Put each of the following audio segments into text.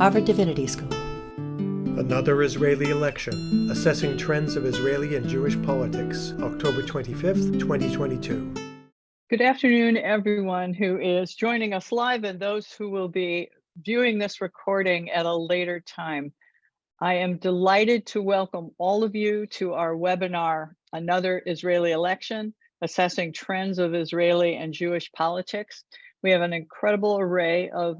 Harvard Divinity School. Another Israeli election, assessing trends of Israeli and Jewish politics, October 25th, 2022. Good afternoon, everyone who is joining us live and those who will be viewing this recording at a later time. I am delighted to welcome all of you to our webinar, Another Israeli Election, Assessing Trends of Israeli and Jewish Politics. We have an incredible array of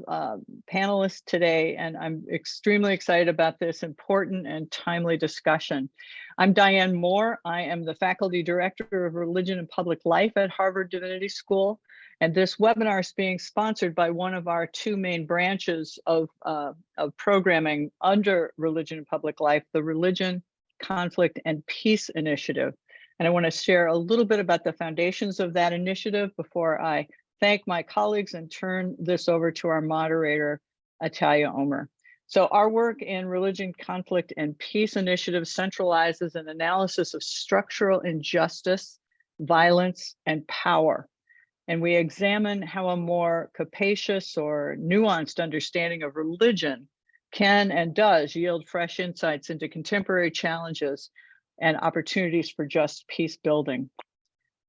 panelists today, and I'm extremely excited about this important and timely discussion. I'm Diane Moore. I am the Faculty Director of Religion and Public Life at Harvard Divinity School, and this webinar is being sponsored by one of our two main branches of programming under Religion and Public Life, the Religion, Conflict, and Peace Initiative. And I want to share a little bit about the foundations of that initiative before I thank my colleagues and turn this over to our moderator, Atalia Omer. So our work in Religion, Conflict, and Peace Initiative centralizes an analysis of structural injustice, violence, and power. And we examine how a more capacious or nuanced understanding of religion can and does yield fresh insights into contemporary challenges and opportunities for just peace building.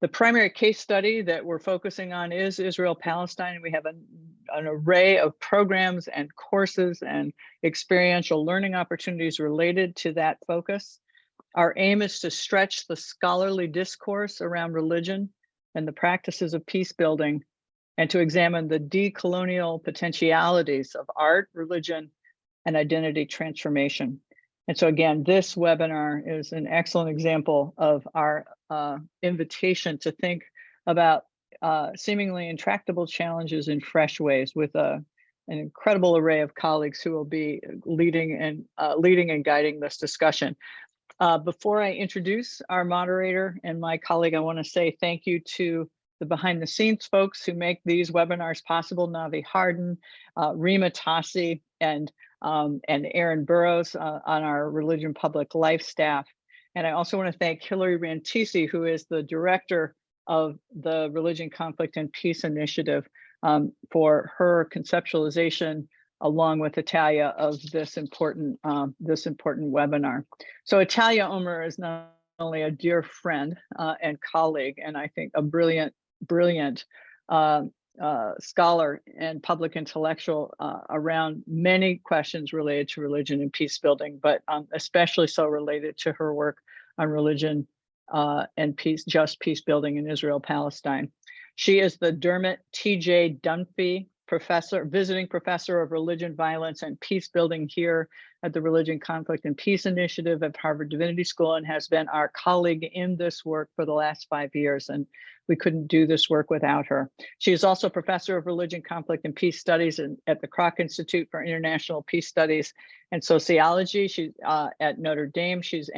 The primary case study that we're focusing on is Israel-Palestine. We have an array of programs and courses and experiential learning opportunities related to that focus. Our aim is to stretch the scholarly discourse around religion and the practices of peace building, and to examine the decolonial potentialities of art, religion, and identity transformation. And so again, this webinar is an excellent example of our invitation to think about seemingly intractable challenges in fresh ways with an incredible array of colleagues who will be leading and guiding this discussion. Before I introduce our moderator and my colleague, I want to say thank you to the behind the scenes folks who make these webinars possible, Navi Harden, Rima Tassi, and Aaron Burrows on our Religion Public Life staff. And I also want to thank Hillary Rantisi, who is the director of the Religion, Conflict, and Peace Initiative, for her conceptualization, along with Atalia, of this important webinar. So Atalia Omer is not only a dear friend and colleague, and I think a brilliant scholar and public intellectual around many questions related to religion and peace building, but especially so related to her work on religion and peace, just peace building in Israel-Palestine. She is the Dermot T.J. Dunphy visiting professor of religion, violence, and peace building here at the Religion, Conflict, and Peace Initiative at Harvard Divinity School, and has been our colleague in this work for the last 5 years. And we couldn't do this work without her. She is also professor of religion, conflict, and peace studies at the Kroc Institute for International Peace Studies and Sociology. She's at Notre Dame. She's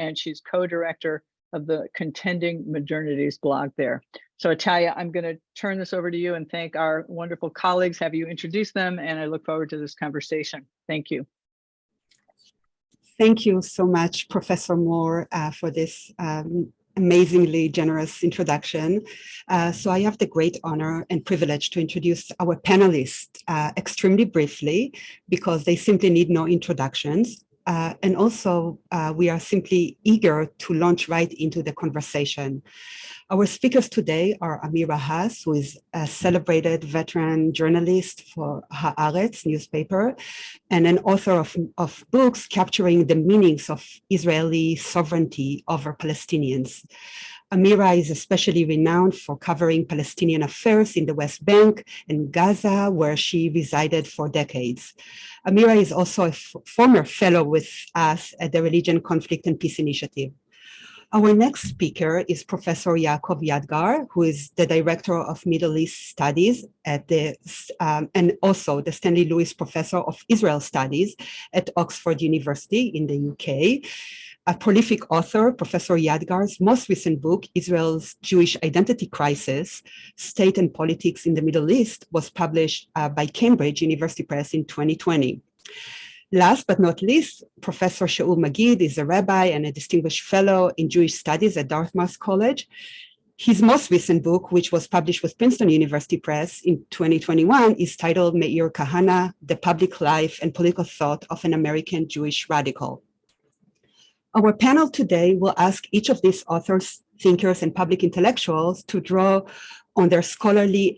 co-director of the Contending Modernities blog there. So Atalia, I'm going to turn this over to you and thank our wonderful colleagues, have you introduce them, and I look forward to this conversation. Thank you. Thank you so much, Professor Moore, for this amazingly generous introduction. So I have the great honor and privilege to introduce our panelists extremely briefly, because they simply need no introductions. And also, we are simply eager to launch right into the conversation. Our speakers today are Amira Haas, who is a celebrated veteran journalist for Haaretz newspaper, and an author of books capturing the meanings of Israeli sovereignty over Palestinians. Amira is especially renowned for covering Palestinian affairs in the West Bank and Gaza, where she resided for decades. Amira is also a former fellow with us at the Religion, Conflict, and Peace Initiative. Our next speaker is Professor Yaakov Yadgar, who is the Director of Middle East Studies at and also the Stanley Lewis Professor of Israel Studies at Oxford University in the UK. A prolific author, Professor Yadgar's most recent book, Israel's Jewish Identity Crisis, State and Politics in the Middle East, was published by Cambridge University Press in 2020. Last but not least, Professor Shaul Magid is a rabbi and a distinguished fellow in Jewish studies at Dartmouth College. His most recent book, which was published with Princeton University Press in 2021, is titled Meir Kahane, The Public Life and Political Thought of an American Jewish Radical. Our panel today will ask each of these authors, thinkers, and public intellectuals to draw on their scholarly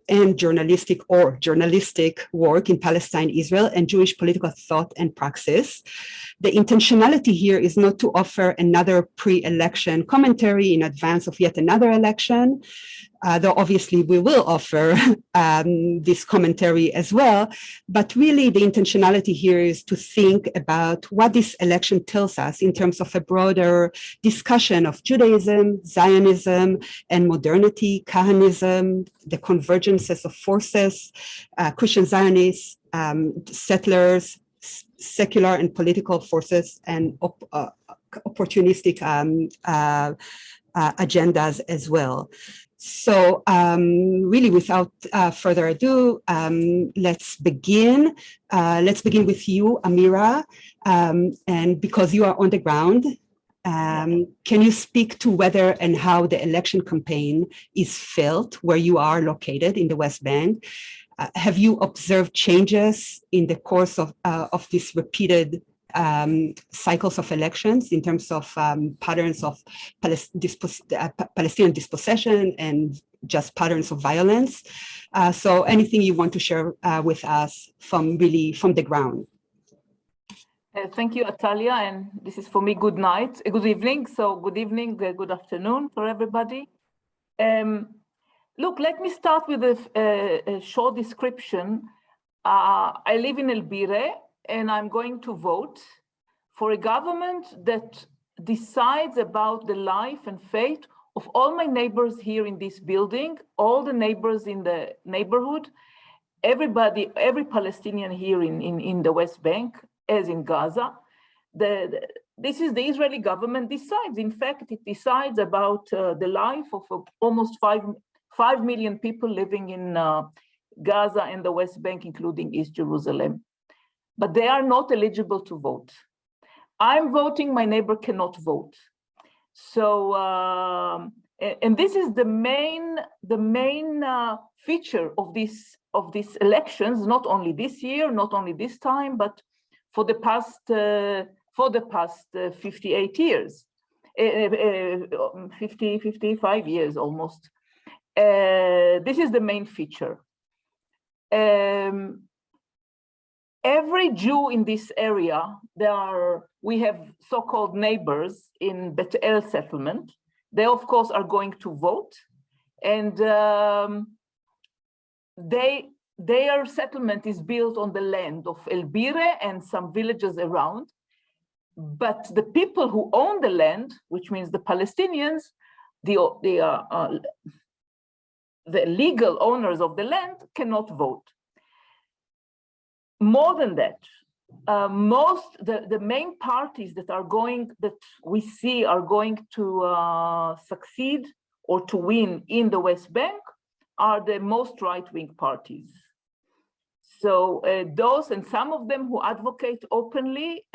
and journalistic work in Palestine, Israel, and Jewish political thought and praxis. The intentionality here is not to offer another pre-election commentary in advance of yet another election, though obviously we will offer this commentary as well. But really the intentionality here is to think about what this election tells us in terms of a broader discussion of Judaism, Zionism, and modernity, Kahanism, the convergences of forces, Christian Zionists, settlers, secular and political forces, and opportunistic agendas as well. So really, without further ado, let's begin. Let's begin with you, Amira. And because you are on the ground, can you speak to whether and how the election campaign is felt where you are located in the West Bank? Have you observed changes in the course of these repeated cycles of elections in terms of patterns of Palestinian dispossession and just patterns of violence? So anything you want to share with us from the ground? Thank you, Atalia, and this is for me good night, good evening. So good evening, good afternoon for everybody. Look, let me start with a short description. I live in El Bire, and I'm going to vote for a government that decides about the life and fate of all my neighbors here in this building, all the neighbors in the neighborhood, everybody, every Palestinian here in the West Bank, as in Gaza. This is the Israeli government decides. In fact, it decides about the life of almost 5 million people living in Gaza and the West Bank, including East Jerusalem. But they are not eligible to vote. I'm voting, my neighbor cannot vote. So, and this is the main feature of these elections, not only this year, not only this time, but for the past 58 years, 55 years almost. This is the main feature. Every Jew in this area, we have so-called neighbors in Bet El settlement. They, of course, are going to vote, and their settlement is built on the land of El Bire and some villages around. But the people who own the land, which means the Palestinians, the legal owners of the land, cannot vote. More than that, the main parties that we see are going to succeed or to win in the West Bank are the most right-wing parties. So those, and some of them who advocate openly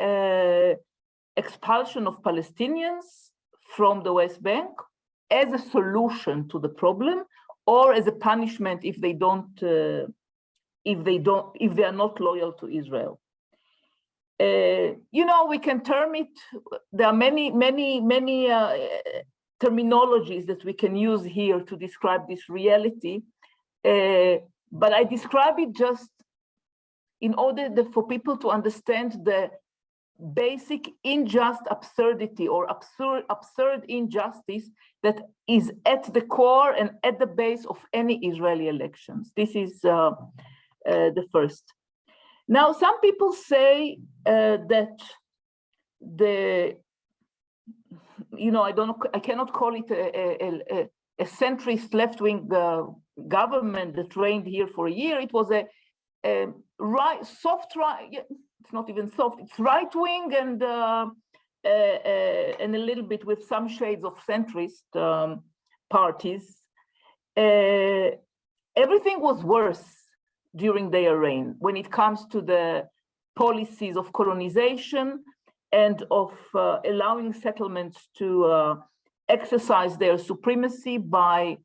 expulsion of Palestinians from the West Bank as a solution to the problem, or as a punishment if they are not loyal to Israel. We can term it. There are many terminologies that we can use here to describe this reality, but I describe it just in order for people to understand the basic unjust absurdity or absurd injustice that is at the core and at the base of any Israeli elections. This is the first. Now, some people say that I cannot call it a centrist left-wing government that reigned here for a year. It was a soft right. It's not even soft. It's right-wing and a little bit with some shades of centrist parties. Everything was worse during their reign when it comes to the policies of colonization and of allowing settlements to exercise their supremacy by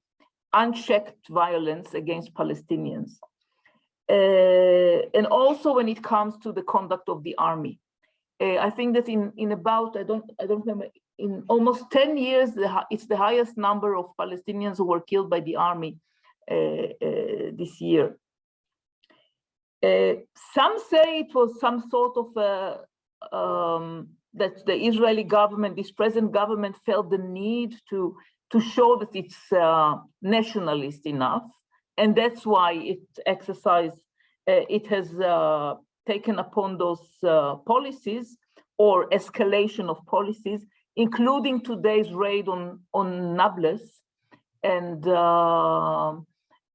unchecked violence against Palestinians. And also when it comes to the conduct of the army. I think that in about, I don't remember, in almost 10 years, it's the highest number of Palestinians who were killed by the army this year. Some say it was some sort of that the Israeli government, this present government, felt the need to show that it's nationalist enough, and that's why it has taken upon those policies or escalation of policies, including today's raid on Nablus and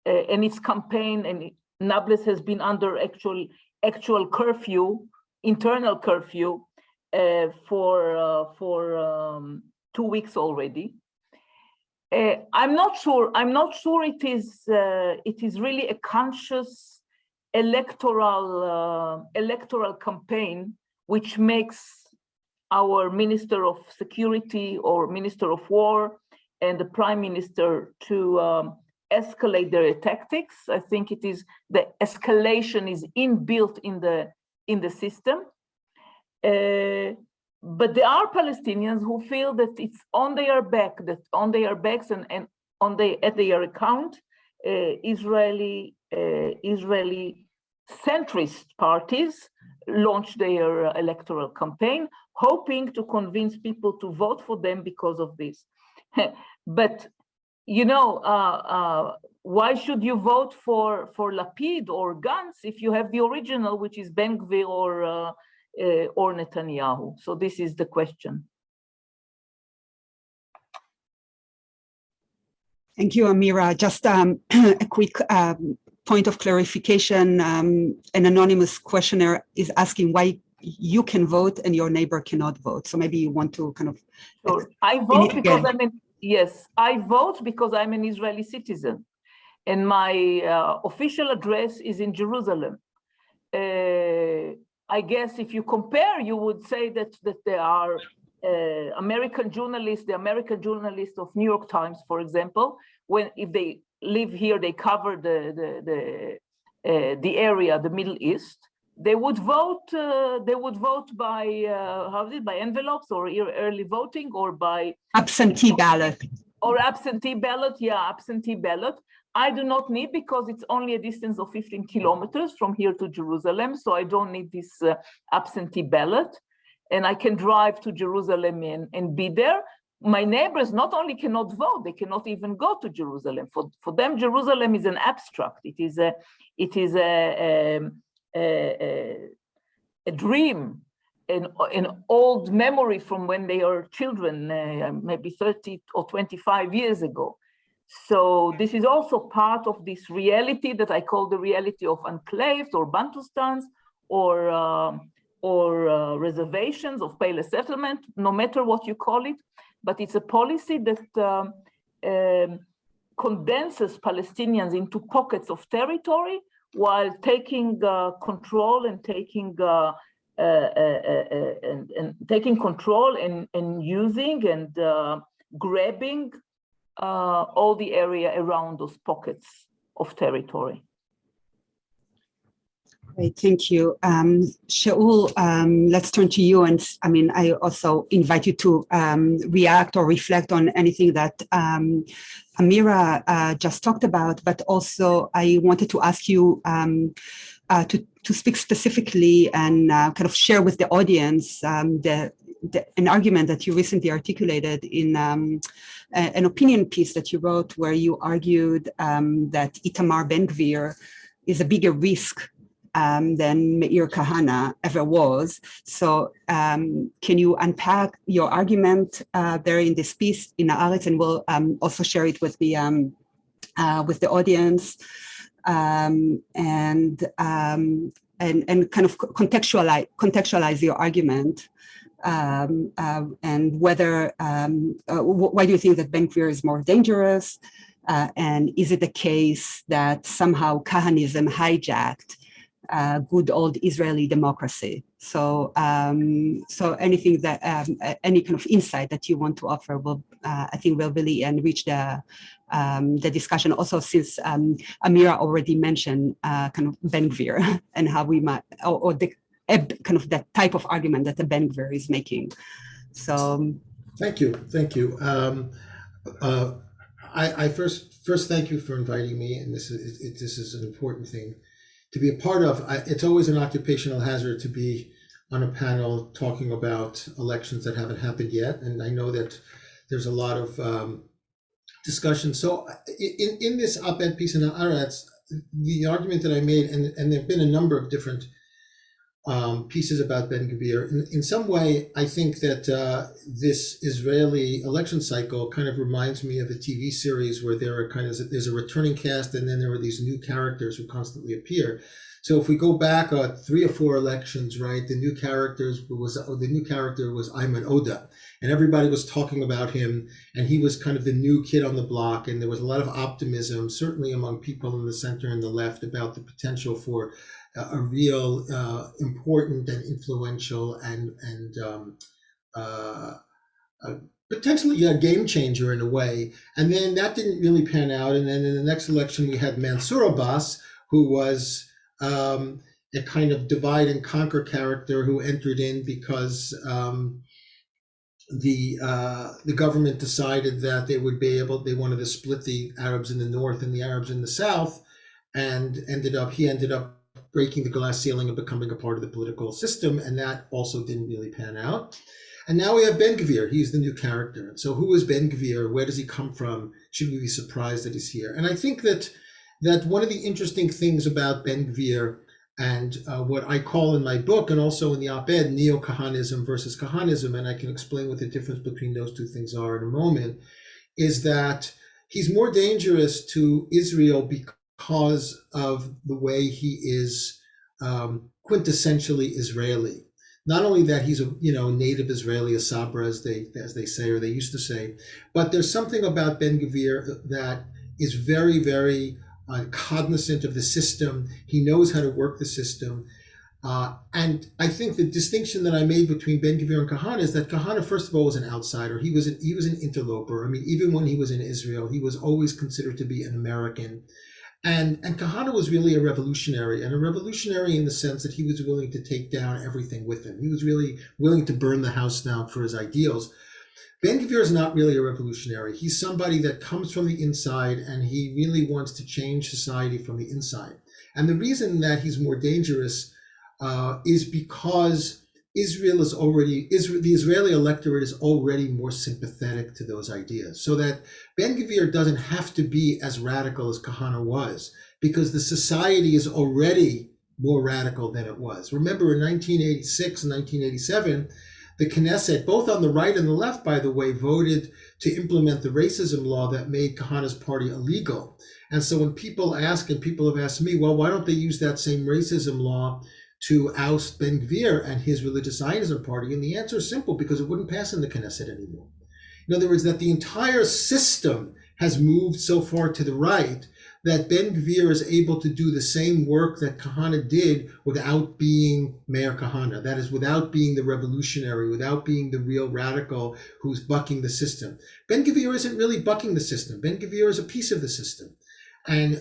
its campaign. And Nablus has been under actual curfew, internal curfew, for 2 weeks already. I'm not sure it is really a conscious electoral campaign which makes our Minister of Security or Minister of War and the Prime Minister to escalate their tactics. I think it is the escalation is inbuilt in the system. But there are Palestinians who feel that it's on their back, and at their account, Israeli centrist parties launched their electoral campaign, hoping to convince people to vote for them because of this. But you know, why should you vote for Lapid or Gantz if you have the original, which is Ben Gvir or Netanyahu? So this is the question. Thank you, Amira. Just a quick point of clarification. An anonymous questioner is asking why you can vote and your neighbor cannot vote. So maybe you want to kind of... Sure. I vote because I vote because I'm an Israeli citizen, and my official address is in Jerusalem. I guess if you compare, you would say that there are American journalists, the American journalists of New York Times, for example, if they live here, they cover the area, the Middle East. They would vote. By by envelopes or early voting or by absentee ballot. Or absentee ballot, yeah, absentee ballot. I do not need, because it's only a distance of 15 kilometers from here to Jerusalem, so I don't need this absentee ballot, and I can drive to Jerusalem and be there. My neighbors not only cannot vote, they cannot even go to Jerusalem. For them, Jerusalem is an abstract. It is a dream, an old memory from when they are children, maybe 30 or 25 years ago. So this is also part of this reality that I call the reality of enclaves or Bantustans or reservations of Palestinian settlement, no matter what you call it. But it's a policy that condenses Palestinians into pockets of territory while taking control and taking control and using and grabbing all the area around those pockets of territory. Great, thank you. Shaul, let's turn to you. And I mean, I also invite you to react or reflect on anything that Amira just talked about, but also I wanted to ask you to speak specifically and kind of share with the audience an argument that you recently articulated in an opinion piece that you wrote, where you argued that Itamar Ben-Gvir is a bigger risk than Meir Kahane ever was. So can you unpack your argument there in this piece in Haaretz, and we'll also share it with the audience, and kind of contextualize your argument, and whether why do you think that Ben-Gvir is more dangerous, and is it the case that somehow Kahanism hijacked good old Israeli democracy. So, so anything that, any kind of insight that you want to offer will, I think, will really enrich the discussion. Also, since Amira already mentioned kind of Ben Gvir and how we might, or the kind of that type of argument that the Ben Gvir is making. So, thank you. I first thank you for inviting me, and this is an important thing to be a part of. It's always an occupational hazard to be on a panel talking about elections that haven't happened yet, and I know that there's a lot of discussion. So in this op-ed piece in Haaretz, the argument that I made, and there have been a number of different pieces about Ben Gvir. In some way, I think that this Israeli election cycle kind of reminds me of a TV series where there's a returning cast, and then there are these new characters who constantly appear. So if we go back 3 or 4 elections, right, the new character was Ayman Oda, and everybody was talking about him, and he was kind of the new kid on the block, and there was a lot of optimism, certainly among people in the center and the left, about the potential for a real important and influential and potentially a game changer in a way. And then that didn't really pan out. And then in the next election, we had Mansour Abbas, who was a kind of divide and conquer character who entered in because the government decided that they wanted to split the Arabs in the north and the Arabs in the south, and he ended up breaking the glass ceiling and becoming a part of the political system, and that also didn't really pan out. And now we have Ben Gvir. He's the new character. And so who is Ben Gvir? Where does he come from? Should we be surprised that he's here? And I think that one of the interesting things about Ben Gvir and what I call in my book and also in the op-ed, neo-Kahanism versus Kahanism, and I can explain what the difference between those two things are in a moment, is that he's more dangerous to Israel because of the way he is quintessentially Israeli. Not only that he's a native Israeli, a Sabra, as they say, or they used to say, but there's something about Ben Gvir that is very, very cognizant of the system. He knows how to work the system. And I think the distinction that I made between Ben Gvir and Kahana is that Kahana, first of all, was an outsider. He was an interloper. I mean, even when he was in Israel, he was always considered to be an American. And Kahana was really a revolutionary, and a revolutionary in the sense that he was willing to take down everything with him. He was really willing to burn the house down for his ideals. Ben Gvir is not really a revolutionary. He's somebody that comes from the inside, and he really wants to change society from the inside. And the reason that he's more dangerous is because the Israeli electorate is already more sympathetic to those ideas. So that Ben Gvir doesn't have to be as radical as Kahana was, because the society is already more radical than it was. Remember, in 1986 and 1987, the Knesset, both on the right and the left, by the way, voted to implement the racism law that made Kahana's party illegal. And so when people ask, and people have asked me, well, why don't they use that same racism law to oust Ben Gvir and his religious Zionism party? And the answer is simple: because it wouldn't pass in the Knesset anymore. In other words, that the entire system has moved so far to the right that Ben Gvir is able to do the same work that Kahana did without being Meir Kahana. That is, without being the revolutionary, without being the real radical who's bucking the system. Ben Gvir isn't really bucking the system. Ben Gvir is a piece of the system. And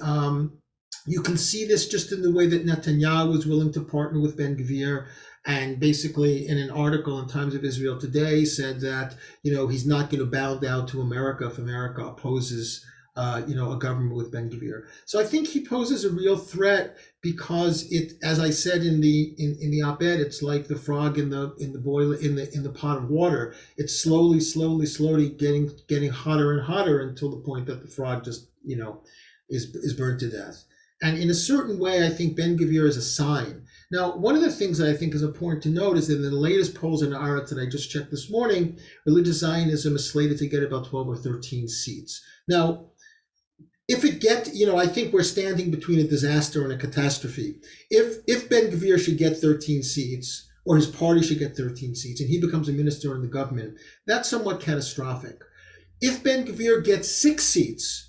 you can see this just in the way that Netanyahu was willing to partner with Ben Gvir, and basically in an article in Times of Israel Today said that, he's not going to bow down to America if America opposes a government with Ben Gvir. So I think he poses a real threat because it, as I said in the op-ed, it's like the frog in the pot of water. It's slowly getting hotter and hotter until the point that the frog just is burnt to death. And in a certain way, I think Ben Gvir is a sign. Now, one of the things that I think is important to note is that in the latest polls in Haaretz that I just checked this morning, religious Zionism is slated to get about 12 or 13 seats. Now, if it I think we're standing between a disaster and a catastrophe. If Ben Gvir should get 13 seats, or his party should get 13 seats, and he becomes a minister in the government, that's somewhat catastrophic. If Ben Gvir gets 6 seats,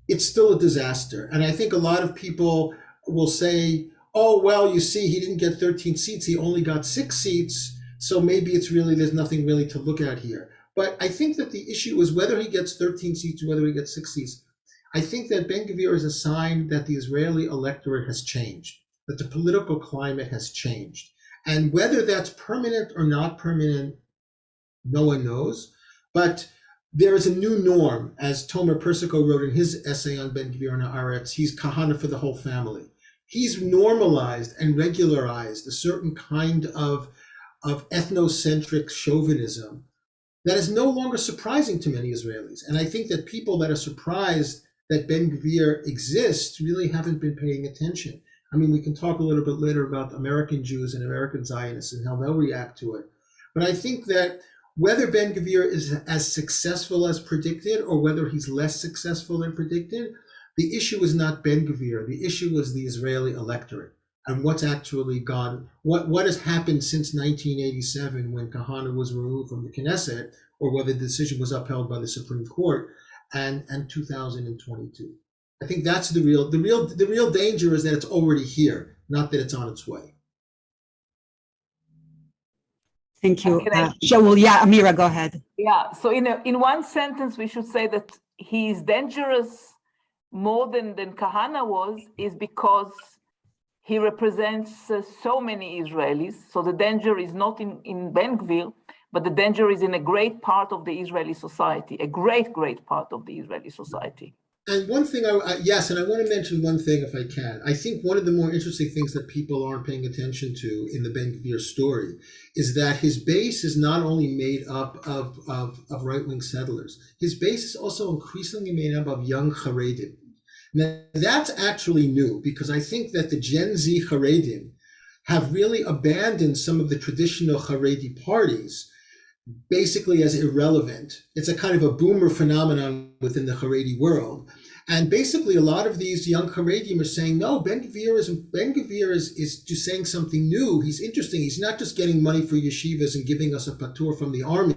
it's still a disaster. And I think a lot of people will say, oh, well, you see, he didn't get 13 seats, he only got 6 seats, so maybe it's really, there's nothing really to look at here. But I think that the issue is whether he gets 13 seats or whether he gets 6 seats. I think that Ben-Gvir is a sign that the Israeli electorate has changed, that the political climate has changed. And whether that's permanent or not permanent, no one knows. But there is a new norm, as Tomer Persico wrote in his essay on Ben-Gvir and Haaretz, he's kahana for the whole family. He's normalized and regularized a certain kind of ethnocentric chauvinism that is no longer surprising to many Israelis. And I think that people that are surprised that Ben-Gvir exists really haven't been paying attention. I mean, we can talk a little bit later about American Jews and American Zionists and how they'll react to it. But I think that whether Ben-Gvir is as successful as predicted or whether he's less successful than predicted, the issue is not Ben-Gvir. The issue is the Israeli electorate and what's actually gone, what has happened since 1987 when Kahana was removed from the Knesset, or whether the decision was upheld by the Supreme Court, and 2022. I think that's the real danger is that it's already here, not that it's on its way. Thank you. Shaul, yeah, Amira, go ahead. Yeah, so in one sentence, we should say that he is dangerous more than Kahana was, is because he represents so many Israelis. So the danger is not in Ben-Gvir, but the danger is in a great part of the Israeli society, a great part of the Israeli society. And one thing, yes, and I want to mention one thing if I can. I think one of the more interesting things that people aren't paying attention to in the Ben-Gvir story is that his base is not only made up of right-wing settlers. His base is also increasingly made up of young Haredim. Now, that's actually new, because I think that the Gen Z Haredim have really abandoned some of the traditional Haredi parties basically as irrelevant. It's a kind of a boomer phenomenon within the Haredi world. And basically a lot of these young Haredim are saying, no, Ben-Gvir is just saying something new. He's interesting. He's not just getting money for yeshivas and giving us a patur from the army.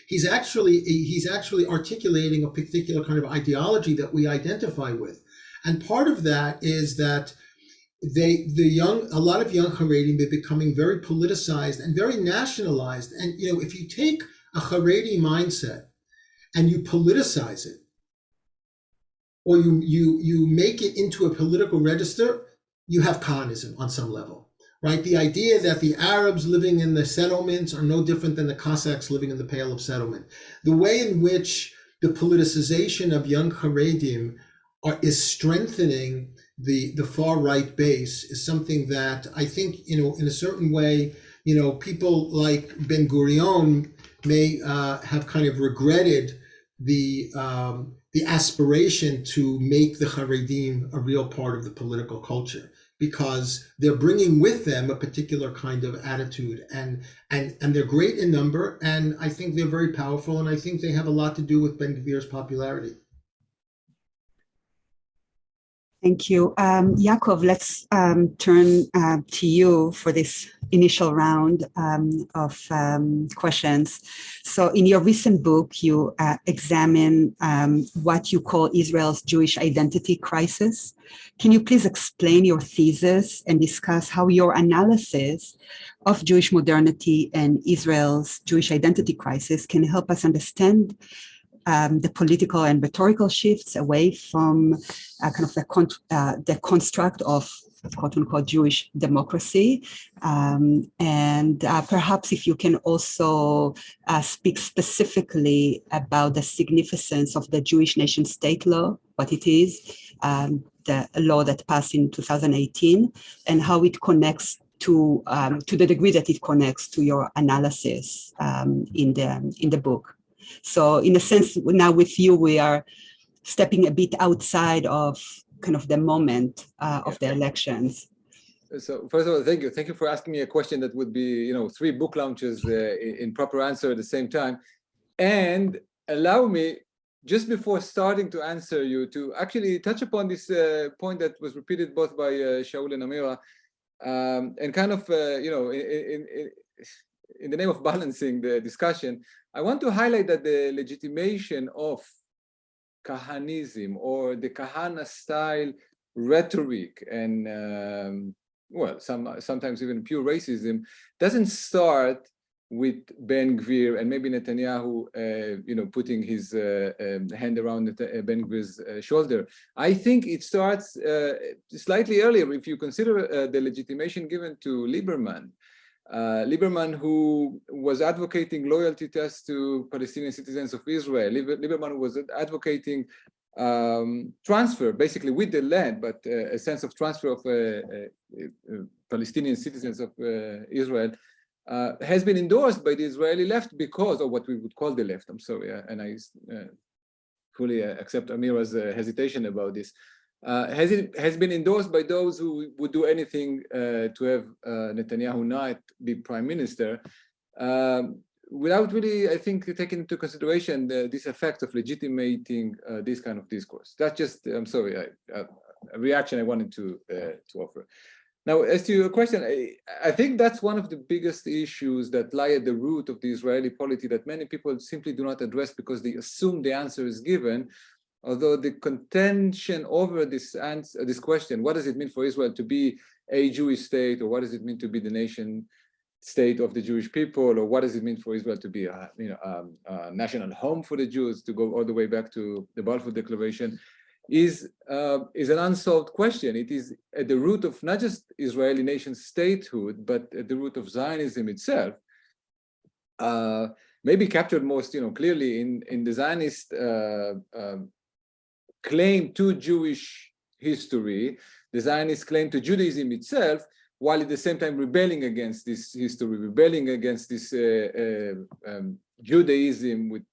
He's actually articulating a particular kind of ideology that we identify with. And part of that is that a lot of young Haredim, they're becoming very politicized and very nationalized. And if you take a Haredi mindset and you politicize it, or you make it into a political register, you have Kahanism on some level, right? The idea that the Arabs living in the settlements are no different than the Cossacks living in the Pale of Settlement. The way in which the politicization of young Haredim is strengthening the far right base is something that I think, in a certain way, people like Ben Gurion may have kind of regretted the aspiration to make the Haredim a real part of the political culture, because they're bringing with them a particular kind of attitude, and they're great in number, and I think they're very powerful, and I think they have a lot to do with Ben-Gvir's popularity. Thank you. Yaakov, let's turn to you for this initial round of questions. So in your recent book, you examine what you call Israel's Jewish identity crisis. Can you please explain your thesis and discuss how your analysis of Jewish modernity and Israel's Jewish identity crisis can help us understand the political and rhetorical shifts away from kind of the construct of quote unquote Jewish democracy. And perhaps if you can also speak specifically about the significance of the Jewish nation state law, what it is, the law that passed in 2018, and how it connects to the degree that it connects to your analysis in the book. So in a sense, now with you, we are stepping a bit outside of kind of the moment of the elections. So first of all, thank you. Thank you for asking me a question that would be, 3 book launches in proper answer at the same time. And allow me, just before starting to answer you, to actually touch upon this point that was repeated both by Shaul and Amira, and kind of, in the name of balancing the discussion, I want to highlight that the legitimation of Kahanism or the Kahana style rhetoric and well, sometimes even pure racism, doesn't start with Ben Gvir and maybe Netanyahu, putting his hand around Ben Gvir's shoulder. I think it starts slightly earlier. If you consider the legitimation given to Lieberman, who was advocating loyalty tests to Palestinian citizens of Israel. Lieberman was advocating transfer, basically with the land, but a sense of transfer of Palestinian citizens of Israel, has been endorsed by the Israeli left because of what we would call the left. I'm sorry, and I fully accept Amira's hesitation about this. Has been endorsed by those who would do anything to have Netanyahu not be prime minister, without really, I think, taking into consideration this effect of legitimating this kind of discourse. That's just, I'm sorry, a reaction I wanted to offer. Now, as to your question, I think that's one of the biggest issues that lie at the root of the Israeli polity that many people simply do not address because they assume the answer is given. Although the contention over this question, what does it mean for Israel to be a Jewish state, or what does it mean to be the nation state of the Jewish people, or what does it mean for Israel to be a national home for the Jews, to go all the way back to the Balfour Declaration, is an unsolved question. It is at the root of not just Israeli nation statehood, but at the root of Zionism itself. Maybe captured most clearly in the Zionist claim to Jewish history, the Zionist claim to Judaism itself, while at the same time rebelling against this history, rebelling against this Judaism with,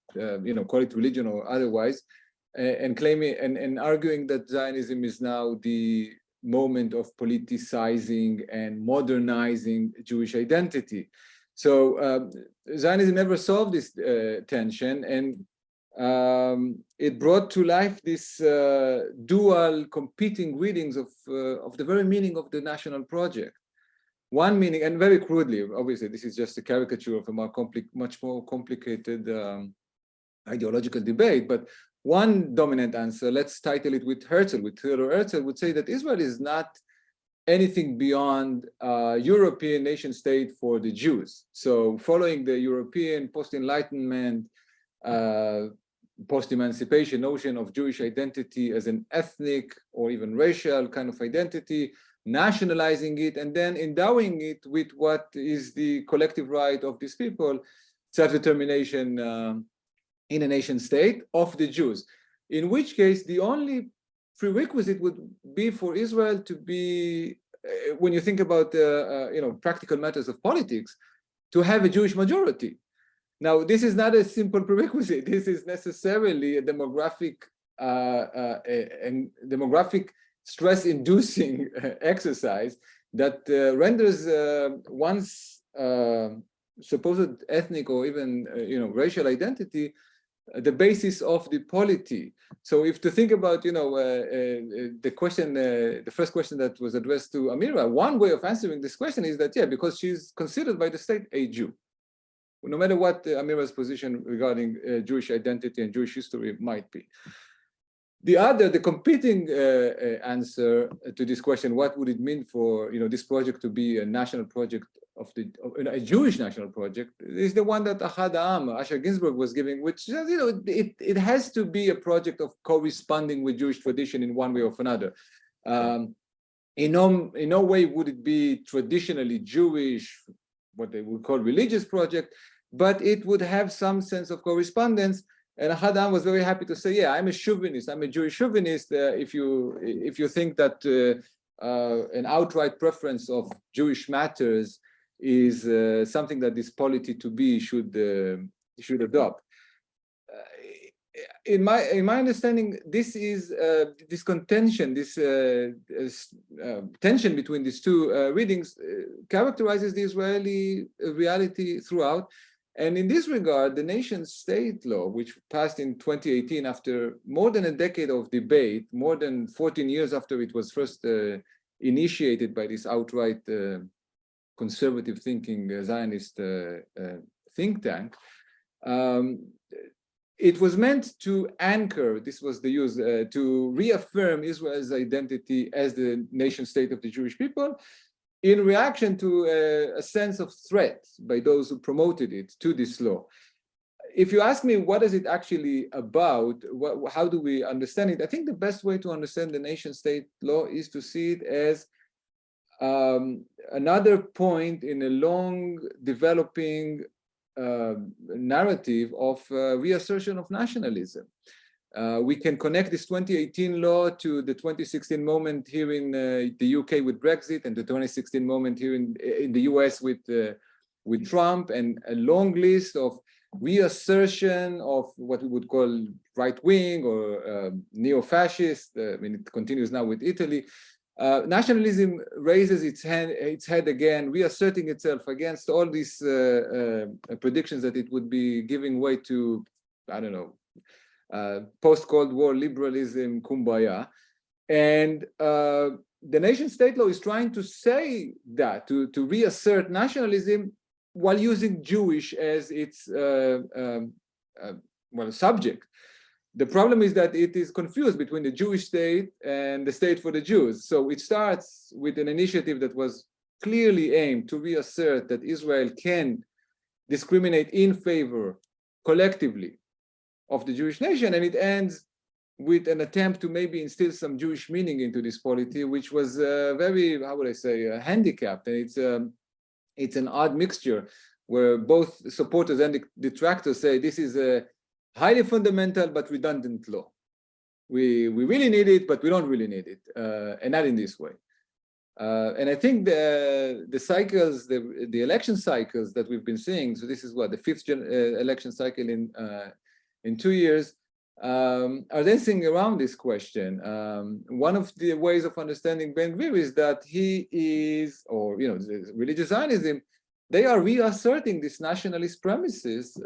call it religion or otherwise, and claiming and arguing that Zionism is now the moment of politicizing and modernizing Jewish identity. So Zionism never solved this tension, and it brought to life this dual competing readings of the very meaning of the national project. One meaning, and very crudely, obviously, this is just a caricature of a much more complicated ideological debate, but one dominant answer, let's title it with Herzl, with Theodor Herzl, would say that Israel is not anything beyond European nation state for the Jews. So following the European post-Enlightenment, post-emancipation notion of Jewish identity as an ethnic or even racial kind of identity, nationalizing it, and then endowing it with what is the collective right of these people, self-determination in a nation state of the Jews. In which case, the only prerequisite would be for Israel to be, when you think about practical matters of politics, to have a Jewish majority. Now, this is not a simple prerequisite. This is necessarily a demographic stress-inducing exercise that renders one's supposed ethnic or even racial identity the basis of the polity. So, if to think about the question, the first question that was addressed to Amira, one way of answering this question is that because she's considered by the state a Jew, no matter what Amira's position regarding Jewish identity and Jewish history might be. The competing answer to this question, what would it mean for this project to be a national project a Jewish national project, is the one that Ahad Ha'am, Asher Ginsburg, was giving, which it has to be a project of corresponding with Jewish tradition in one way or another. In no way would it be traditionally Jewish, what they would call religious project, but it would have some sense of correspondence. And Ahad Ha'am was very happy to say, yeah, I'm a chauvinist, I'm a Jewish chauvinist. If you think that an outright preference of Jewish matters is something that this polity to be should adopt. In my understanding, this is this contention, this tension between these two readings characterizes the Israeli reality throughout. And in this regard, the nation-state law, which passed in 2018 after more than a decade of debate, more than 14 years after it was first initiated by this outright conservative thinking Zionist think tank, it was meant to anchor, this was the use, to reaffirm Israel's identity as the nation state of the Jewish people, in reaction to a sense of threat by those who promoted it to this law. If you ask me what is it actually about, how do we understand it? I think the best way to understand the nation-state law is to see it as another point in a long developing narrative of reassertion of nationalism. We can connect this 2018 law to the 2016 moment here in the UK with Brexit, and the 2016 moment here in the US with Trump, and a long list of reassertion of what we would call right-wing or neo-fascist. I mean, it continues now with Italy. Nationalism raises its head again, reasserting itself against all these predictions that it would be giving way to, I don't know, post-Cold War liberalism, kumbaya. And the nation-state law is trying to say that, to reassert nationalism while using Jewish as its subject. The problem is that it is confused between the Jewish state and the state for the Jews. So it starts with an initiative that was clearly aimed to reassert that Israel can discriminate in favor collectively of the Jewish nation, and it ends with an attempt to maybe instill some Jewish meaning into this polity, which was very, how would I say, handicapped. And it's an odd mixture where both supporters and detractors say this is a highly fundamental but redundant law. We really need it, but we don't really need it, and not in this way. And I think the cycles, the election cycles that we've been seeing, so this is what, the fifth election cycle in 2 years, are dancing around this question. One of the ways of understanding Ben Gvir is that he is, or religious Zionism, they are reasserting these nationalist premises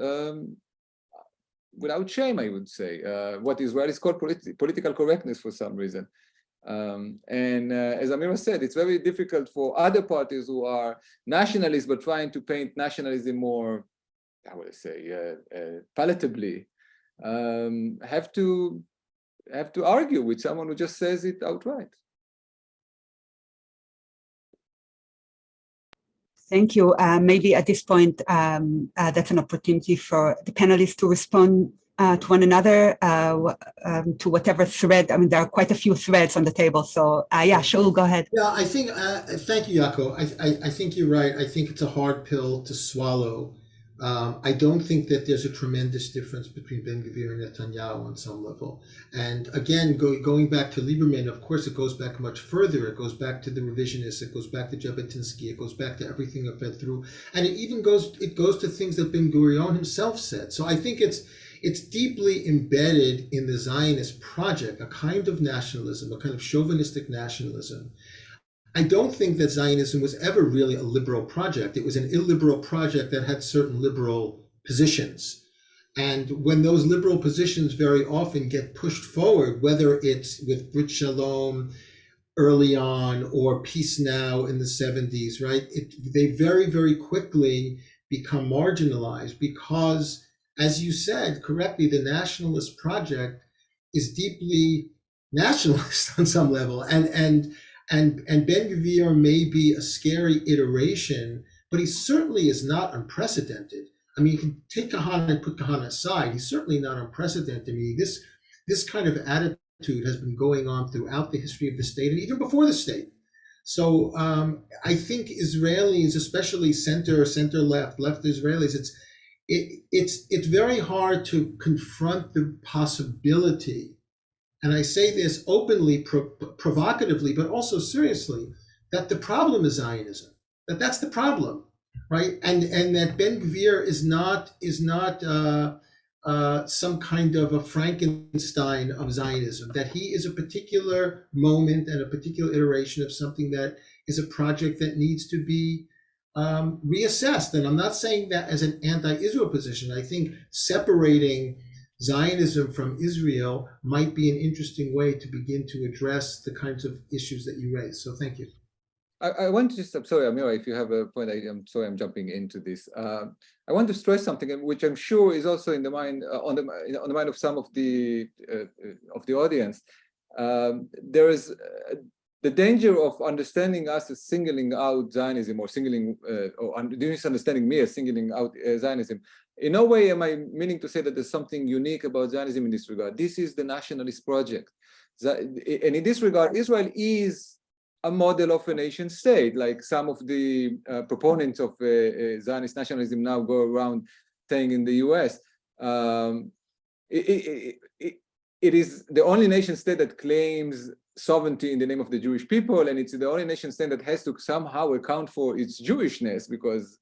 without shame, I would say. What Israelis call political correctness for some reason. And as Amira said, it's very difficult for other parties who are nationalists but trying to paint nationalism more, how would I say, palatably, have to argue with someone who just says it outright. Thank you. Maybe at this point, that's an opportunity for the panelists to respond to one another, to whatever thread. I mean, there are quite a few threads on the table. So yeah, Shaul, go ahead. Yeah, I think, thank you, Yaakov. I think you're right. I think it's a hard pill to swallow. I don't think that there's a tremendous difference between Ben Gvir and Netanyahu on some level. And again, going back to Lieberman, of course, it goes back much further. It goes back to the revisionists. It goes back to Jabotinsky. It goes back to everything I've read through. And it even goes to things that Ben Gurion himself said. So I think it's deeply embedded in the Zionist project, a kind of nationalism, a kind of chauvinistic nationalism. I don't think that Zionism was ever really a liberal project. It was an illiberal project that had certain liberal positions. And when those liberal positions very often get pushed forward, whether it's with Brit Shalom early on or Peace Now in the 70s, right, they very, very quickly become marginalized because, as you said correctly, the nationalist project is deeply nationalist on some level. And Ben Gvir may be a scary iteration, but he certainly is not unprecedented. I mean, you can take Kahana and put Kahana aside. He's certainly not unprecedented. I mean, this kind of attitude has been going on throughout the history of the state and even before the state. So I think Israelis, especially center-left Israelis, it's very hard to confront the possibility. And I say this openly, provocatively, but also seriously, that the problem is Zionism. That's the problem, right? And that Ben Gvir is not some kind of a Frankenstein of Zionism. That he is a particular moment and a particular iteration of something that is a project that needs to be reassessed. And I'm not saying that as an anti-Israel position. I think separating Zionism from Israel might be an interesting way to begin to address the kinds of issues that you raised. So thank you. I want to just, I'm sorry, Amira, if you have a point, I'm sorry I'm jumping into this. I want to stress something which I'm sure is also in the mind, on the mind of some of the audience. There is the danger of understanding us as singling out Zionism or misunderstanding me as singling out Zionism. In no way am I meaning to say that there's something unique about Zionism in this regard. This is the nationalist project. And in this regard, Israel is a model of a nation state, like some of the proponents of Zionist nationalism now go around saying in the US. It is the only nation state that claims sovereignty in the name of the Jewish people, and it's the only nation state that has to somehow account for its Jewishness, because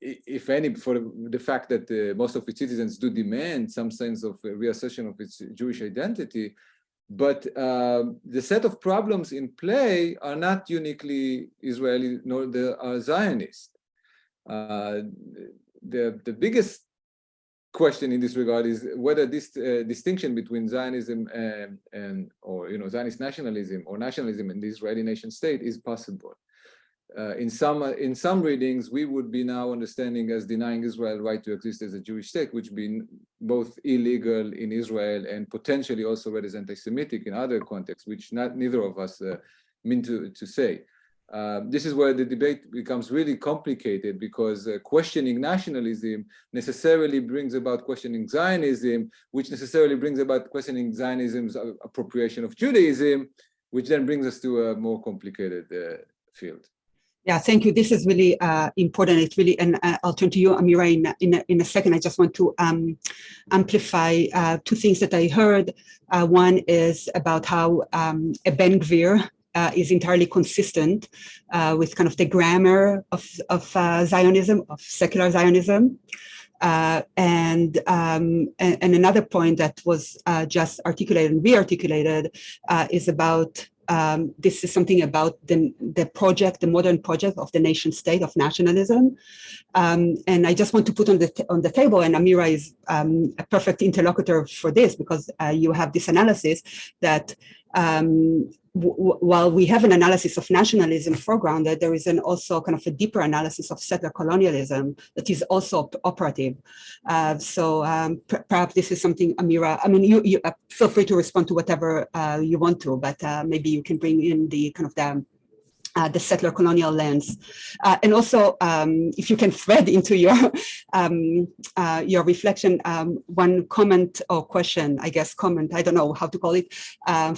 if any, for the fact that most of its citizens do demand some sense of reassertion of its Jewish identity. But the set of problems in play are not uniquely Israeli, nor they are Zionist. The biggest question in this regard is whether this distinction between Zionism or Zionist nationalism or nationalism in the Israeli nation state is possible. In some readings, we would be now understanding as denying Israel right to exist as a Jewish state, which would be both illegal in Israel and potentially also read as anti-Semitic in other contexts, which neither of us mean to say. This is where the debate becomes really complicated, because questioning nationalism necessarily brings about questioning Zionism, which necessarily brings about questioning Zionism's appropriation of Judaism, which then brings us to a more complicated field. Yeah, thank you. This is really important. It's really, and I'll turn to you, Amira, in a second. I just want to amplify two things that I heard. One is about how a Ben Gvir is entirely consistent with kind of the grammar of Zionism, of secular Zionism. And another point that was just articulated and re-articulated is about this is something about the project, the modern project of the nation state, of nationalism. And I just want to put on the table, and Amira is a perfect interlocutor for this, because you have this analysis that while we have an analysis of nationalism foregrounded, there is also kind of a deeper analysis of settler colonialism that is also operative. So perhaps this is something, Amira, I mean, you feel free to respond to whatever you want to, but maybe you can bring in the kind of the settler colonial lens. And also, if you can thread into your reflection, one comment or question, I guess comment, I don't know how to call it,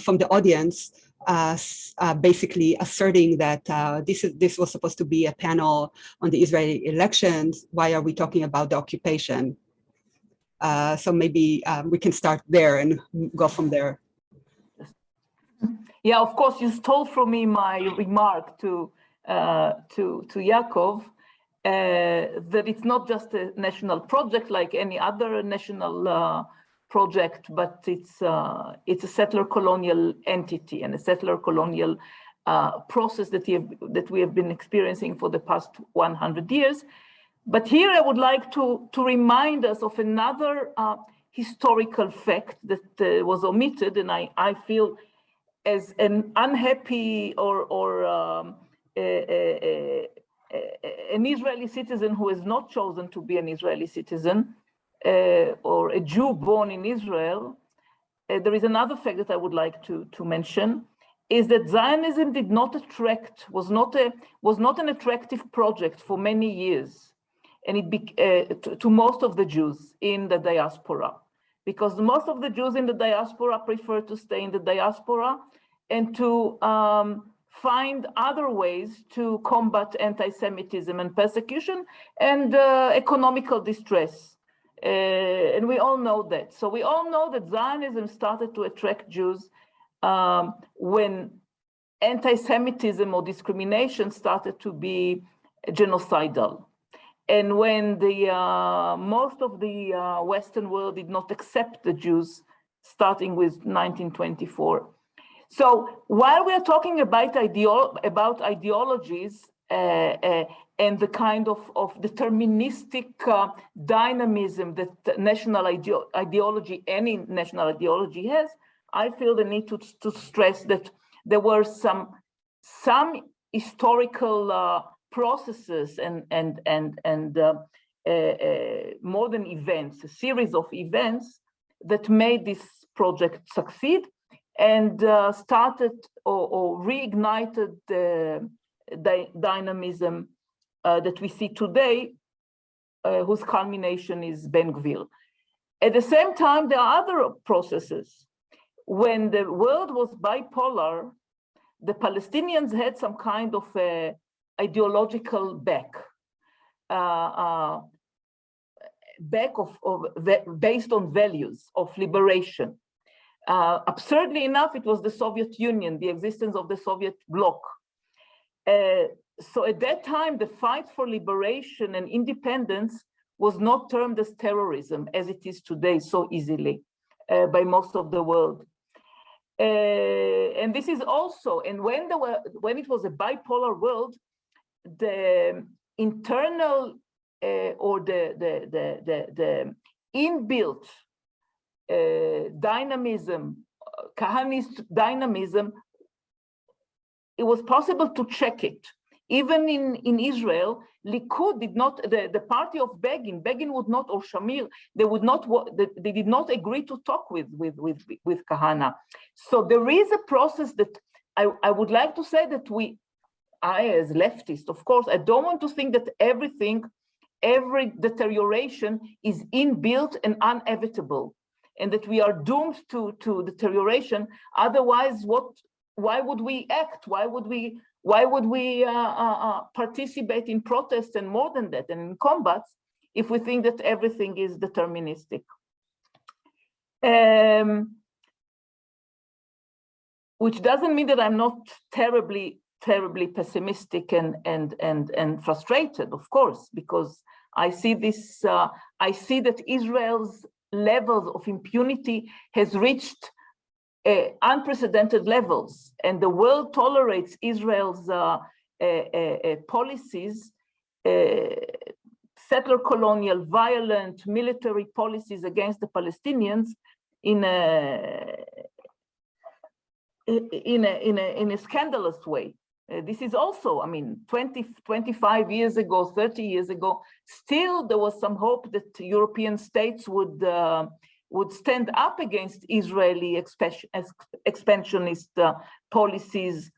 from the audience, basically asserting that this was supposed to be a panel on the Israeli elections. Why are we talking about the occupation? So maybe we can start there and go from there. Yeah, of course, you stole from me my remark to Yaakov, that it's not just a national project like any other national project, but it's a settler colonial entity and a settler colonial process that we have been experiencing for the past 100 years. But here I would like to remind us of another historical fact that was omitted, and I feel as an unhappy or an Israeli citizen who has not chosen to be an Israeli citizen, or a Jew born in Israel, there is another fact that I would like to mention, is that Zionism did not attract, was not an attractive project for many years, and it to most of the Jews in the diaspora, because most of the Jews in the diaspora prefer to stay in the diaspora and to find other ways to combat anti-Semitism and persecution and economical distress. And we all know that. So we all know that Zionism started to attract Jews when anti-Semitism or discrimination started to be genocidal. And when most of the Western world did not accept the Jews, starting with 1924. So while we are talking about ideologies and the kind of deterministic dynamism that national ideology, any national ideology has, I feel the need to stress that there were some historical processes and modern events, a series of events that made this project succeed. and started or reignited the dynamism that we see today, whose culmination is Ben Gvir. At the same time, there are other processes. When the world was bipolar, the Palestinians had some kind of ideological based on values of liberation. Absurdly enough, it was the Soviet Union, the existence of the Soviet bloc. So at that time, the fight for liberation and independence was not termed as terrorism, as it is today so easily by most of the world. And this is also, and when it was a bipolar world, the internal or the inbuilt dynamism, Kahanist dynamism, it was possible to check it. Even in Israel, Likud did not, the party of Begin would not, or Shamir, they did not agree to talk with Kahana. So there is a process that I would like to say that I as leftist, of course, I don't want to think that every deterioration is inbuilt and inevitable, and that we are doomed to deterioration. Otherwise, why would we act? Why would we participate in protests and more than that, and in combats, if we think that everything is deterministic? Which doesn't mean that I'm not terribly pessimistic and frustrated, of course, because I see this. I see that Israel's levels of impunity has reached unprecedented levels, and the world tolerates Israel's policies, settler colonial, violent military policies against the Palestinians in a scandalous way. This is also, I mean, 25 years ago, 30 years ago, still there was some hope that European states would stand up against Israeli expansionist policies,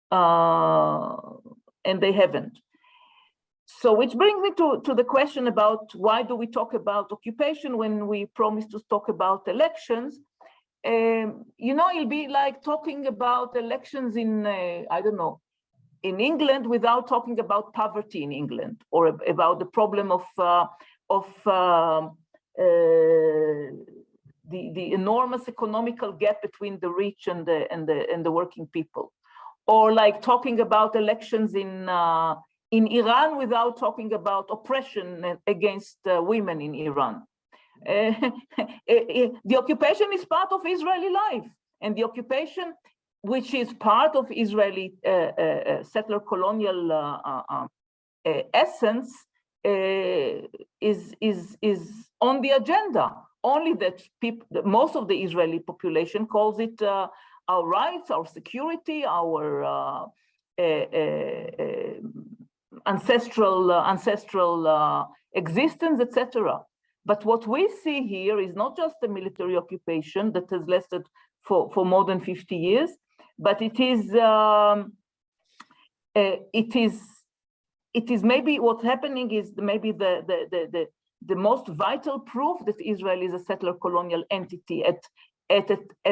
and they haven't. So which brings me to the question about why do we talk about occupation when we promise to talk about elections? It'll be like talking about elections in, I don't know, in England without talking about poverty in England, or about the problem of the enormous economical gap between the rich and the working people, or like talking about elections in Iran without talking about oppression against women in Iran. The occupation is part of Israeli life, and the occupation, which is part of Israeli settler colonial essence, is on the agenda. Only that most of the Israeli population calls it our rights, our security, our ancestral existence, etc. But what we see here is not just a military occupation that has lasted for more than 50 years, but it is maybe what's happening is maybe the most vital proof that Israel is a settler colonial entity at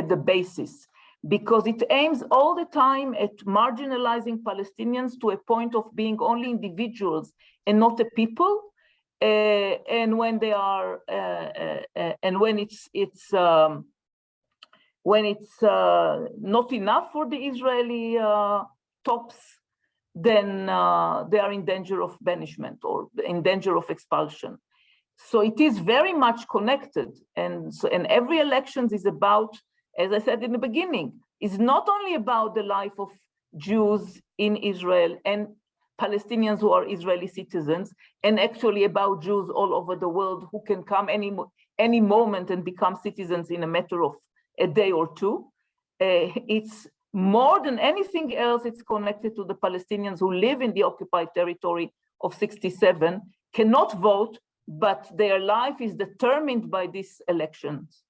the basis, because it aims all the time at marginalizing Palestinians to a point of being only individuals and not a people. And when they are, and when it's not enough for the Israeli tops, then they are in danger of banishment or in danger of expulsion. So it is very much connected, and every election is about, as I said in the beginning, is not only about the life of Jews in Israel and Palestinians who are Israeli citizens, and actually about Jews all over the world who can come any moment and become citizens in a matter of a day or two. It's more than anything else, it's connected to the Palestinians who live in the occupied territory of 67, cannot vote, but their life is determined by these elections.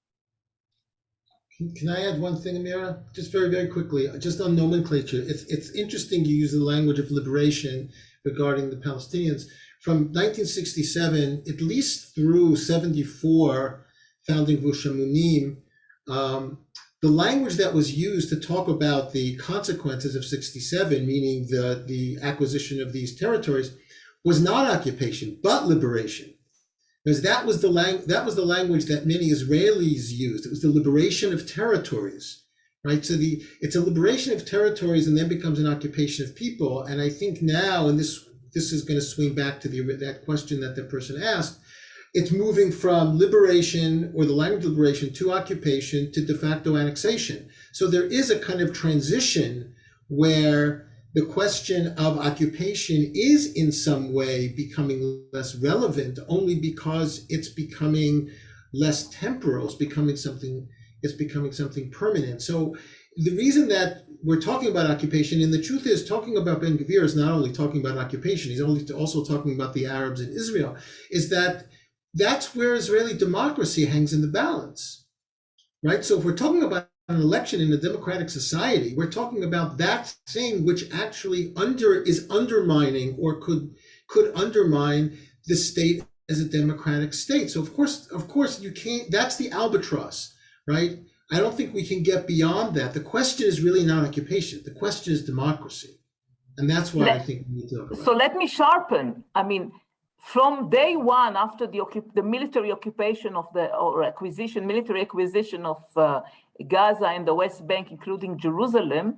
Can I add one thing, Amira? Just very, very quickly, just on nomenclature. It's interesting you use the language of liberation regarding the Palestinians. From 1967, at least through 74, founding Gush Emunim, the language that was used to talk about the consequences of 67, meaning the acquisition of these territories, was not occupation, but liberation. Because that was the language that many Israelis used. It was the liberation of territories, right? So it's a liberation of territories and then becomes an occupation of people. And I think now, and this is going to swing back to that question that the person asked, it's moving from liberation or the language of liberation to occupation to de facto annexation. So there is a kind of transition where the question of occupation is in some way becoming less relevant only because it's becoming less temporal, it's becoming something permanent. So the reason that we're talking about occupation, and the truth is talking about Ben Gvir is not only talking about occupation, he's also talking about the Arabs in Israel, is that's where Israeli democracy hangs in the balance, right? So if we're talking about an election in a democratic society, we're talking about that thing which actually is undermining or could undermine the state as a democratic state. So of course you can't, that's the albatross, right? I don't think we can get beyond that. The question is really not occupation. The question is democracy. And that's why I think we need to talk about it. So let me sharpen. I mean, from day one, after the military occupation military acquisition of Gaza and the West Bank, including Jerusalem,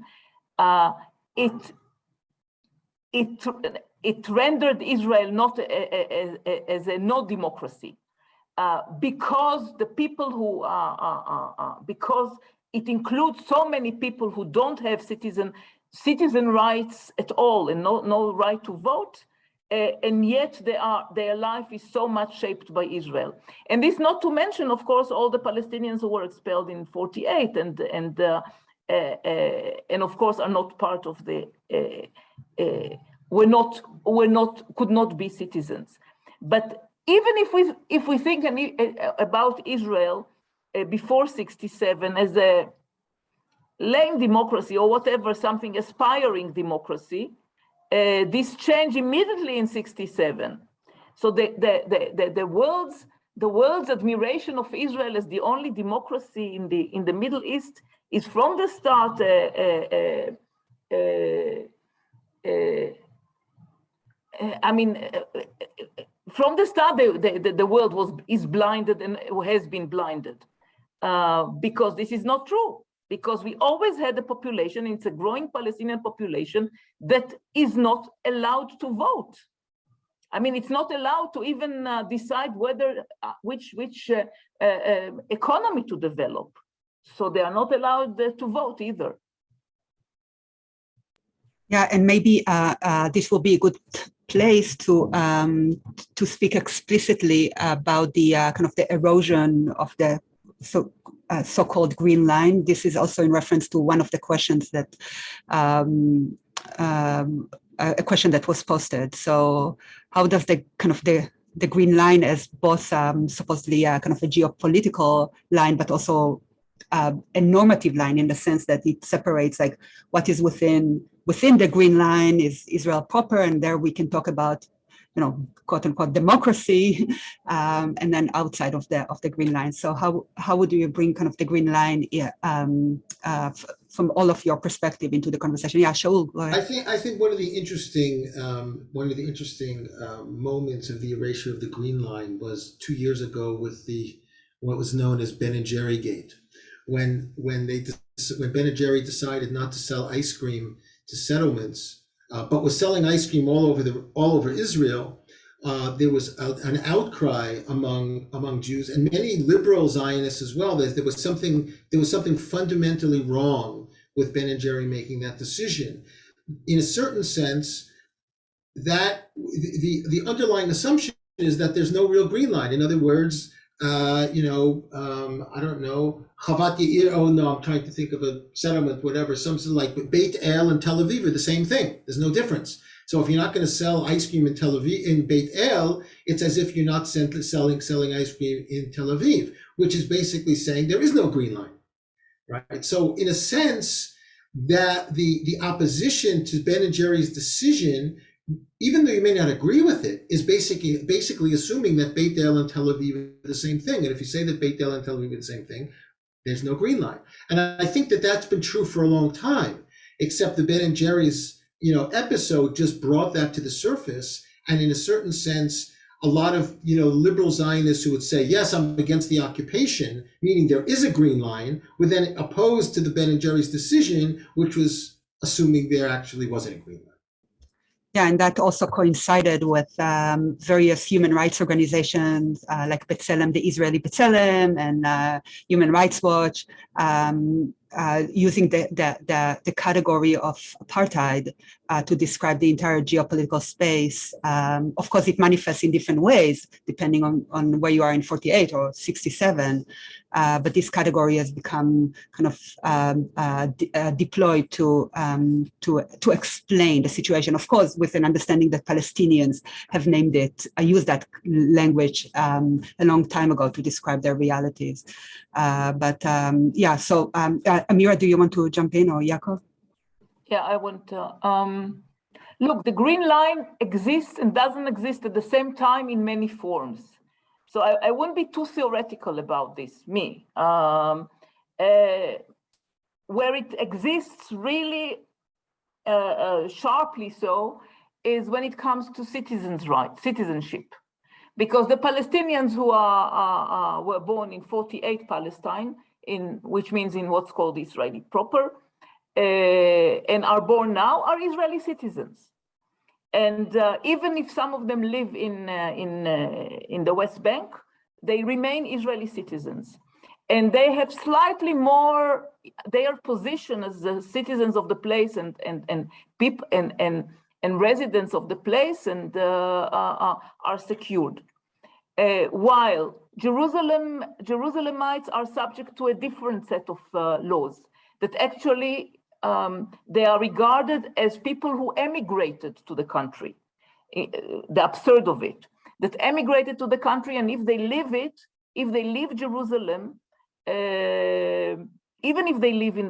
it rendered Israel not as a no democracy, because the people who because it includes so many people who don't have citizen rights at all and no right to vote. And yet their life is so much shaped by Israel. And this not to mention, of course, all the Palestinians who were expelled in 48 and of course are not part of the, could not be citizens. But even if we think about Israel before 67 as a lame democracy or whatever, something aspiring democracy, this changed immediately in 67. So the world's admiration of Israel as the only democracy in the Middle East is from the start. From the start, the world is blinded and has been blinded because this is not true. Because we always had a population, it's a growing Palestinian population that is not allowed to vote. I mean, it's not allowed to even decide whether which economy to develop. So they are not allowed to vote either. Yeah, and maybe this will be a good place to speak explicitly about the kind of the erosion of the so-called green line. This is also in reference to one of the questions that a question that was posted. So how does the kind of the green line as both supposedly kind of a geopolitical line, but also a normative line in the sense that it separates like what is within the green line is Israel proper, and there we can talk about, you know, quote unquote democracy, and then outside of the green line. So how would you bring kind of the green line from all of your perspective into the conversation? Yeah, Shaul, go ahead. I think one of the interesting moments of the erasure of the green line was 2 years ago with what was known as Ben and Jerry Gate, when Ben and Jerry decided not to sell ice cream to settlements, but was selling ice cream all over Israel. There was an outcry among Jews and many liberal Zionists as well that there was something fundamentally wrong with Ben and Jerry making that decision. In a certain sense, that the underlying assumption is that there's no real green line. In other words, I don't know, Chavat Yair, oh no, I'm trying to think of a settlement, whatever, something like Beit El and Tel Aviv are the same thing. There's no difference. So if you're not going to sell ice cream in Tel Aviv, in Beit El, it's as if you're not selling ice cream in Tel Aviv, which is basically saying there is no green line. right? So in a sense, that the opposition to Ben and Jerry's decision, even though you may not agree with it, is basically assuming that Beit El and Tel Aviv are the same thing. And if you say that Beit El and Tel Aviv are the same thing, there's no green line. And I think that that's been true for a long time, except the Ben and Jerry's, episode just brought that to the surface. And in a certain sense, a lot of, liberal Zionists who would say, yes, I'm against the occupation, meaning there is a green line, would then oppose to the Ben and Jerry's decision, which was assuming there actually wasn't a green line. Yeah, and that also coincided with various human rights organizations like B'Tselem, the Israeli B'Tselem, and Human Rights Watch, using the category of apartheid to describe the entire geopolitical space. Of course, it manifests in different ways, depending on where you are in 48 or 67. But this category has become kind of deployed to explain the situation. Of course, with an understanding that Palestinians have named it, used that language a long time ago to describe their realities. Yeah, so Amira, do you want to jump in, or Yaakov? Yeah, I want to. Look, the green line exists and doesn't exist at the same time in many forms. So I wouldn't be too theoretical about this, where it exists really sharply so is when it comes to citizens' rights, citizenship. Because the Palestinians who were born in 48 Palestine, which means in what's called Israeli proper, and are born now, are Israeli citizens. And even if some of them live in the West Bank, they remain Israeli citizens. And they have slightly more, their position as the citizens of the place and people and residents of the place and are secured. While Jerusalemites are subject to a different set of laws that actually they are regarded as people who emigrated to the country. The absurd of it, that emigrated to the country, and if they leave Jerusalem, even if they live in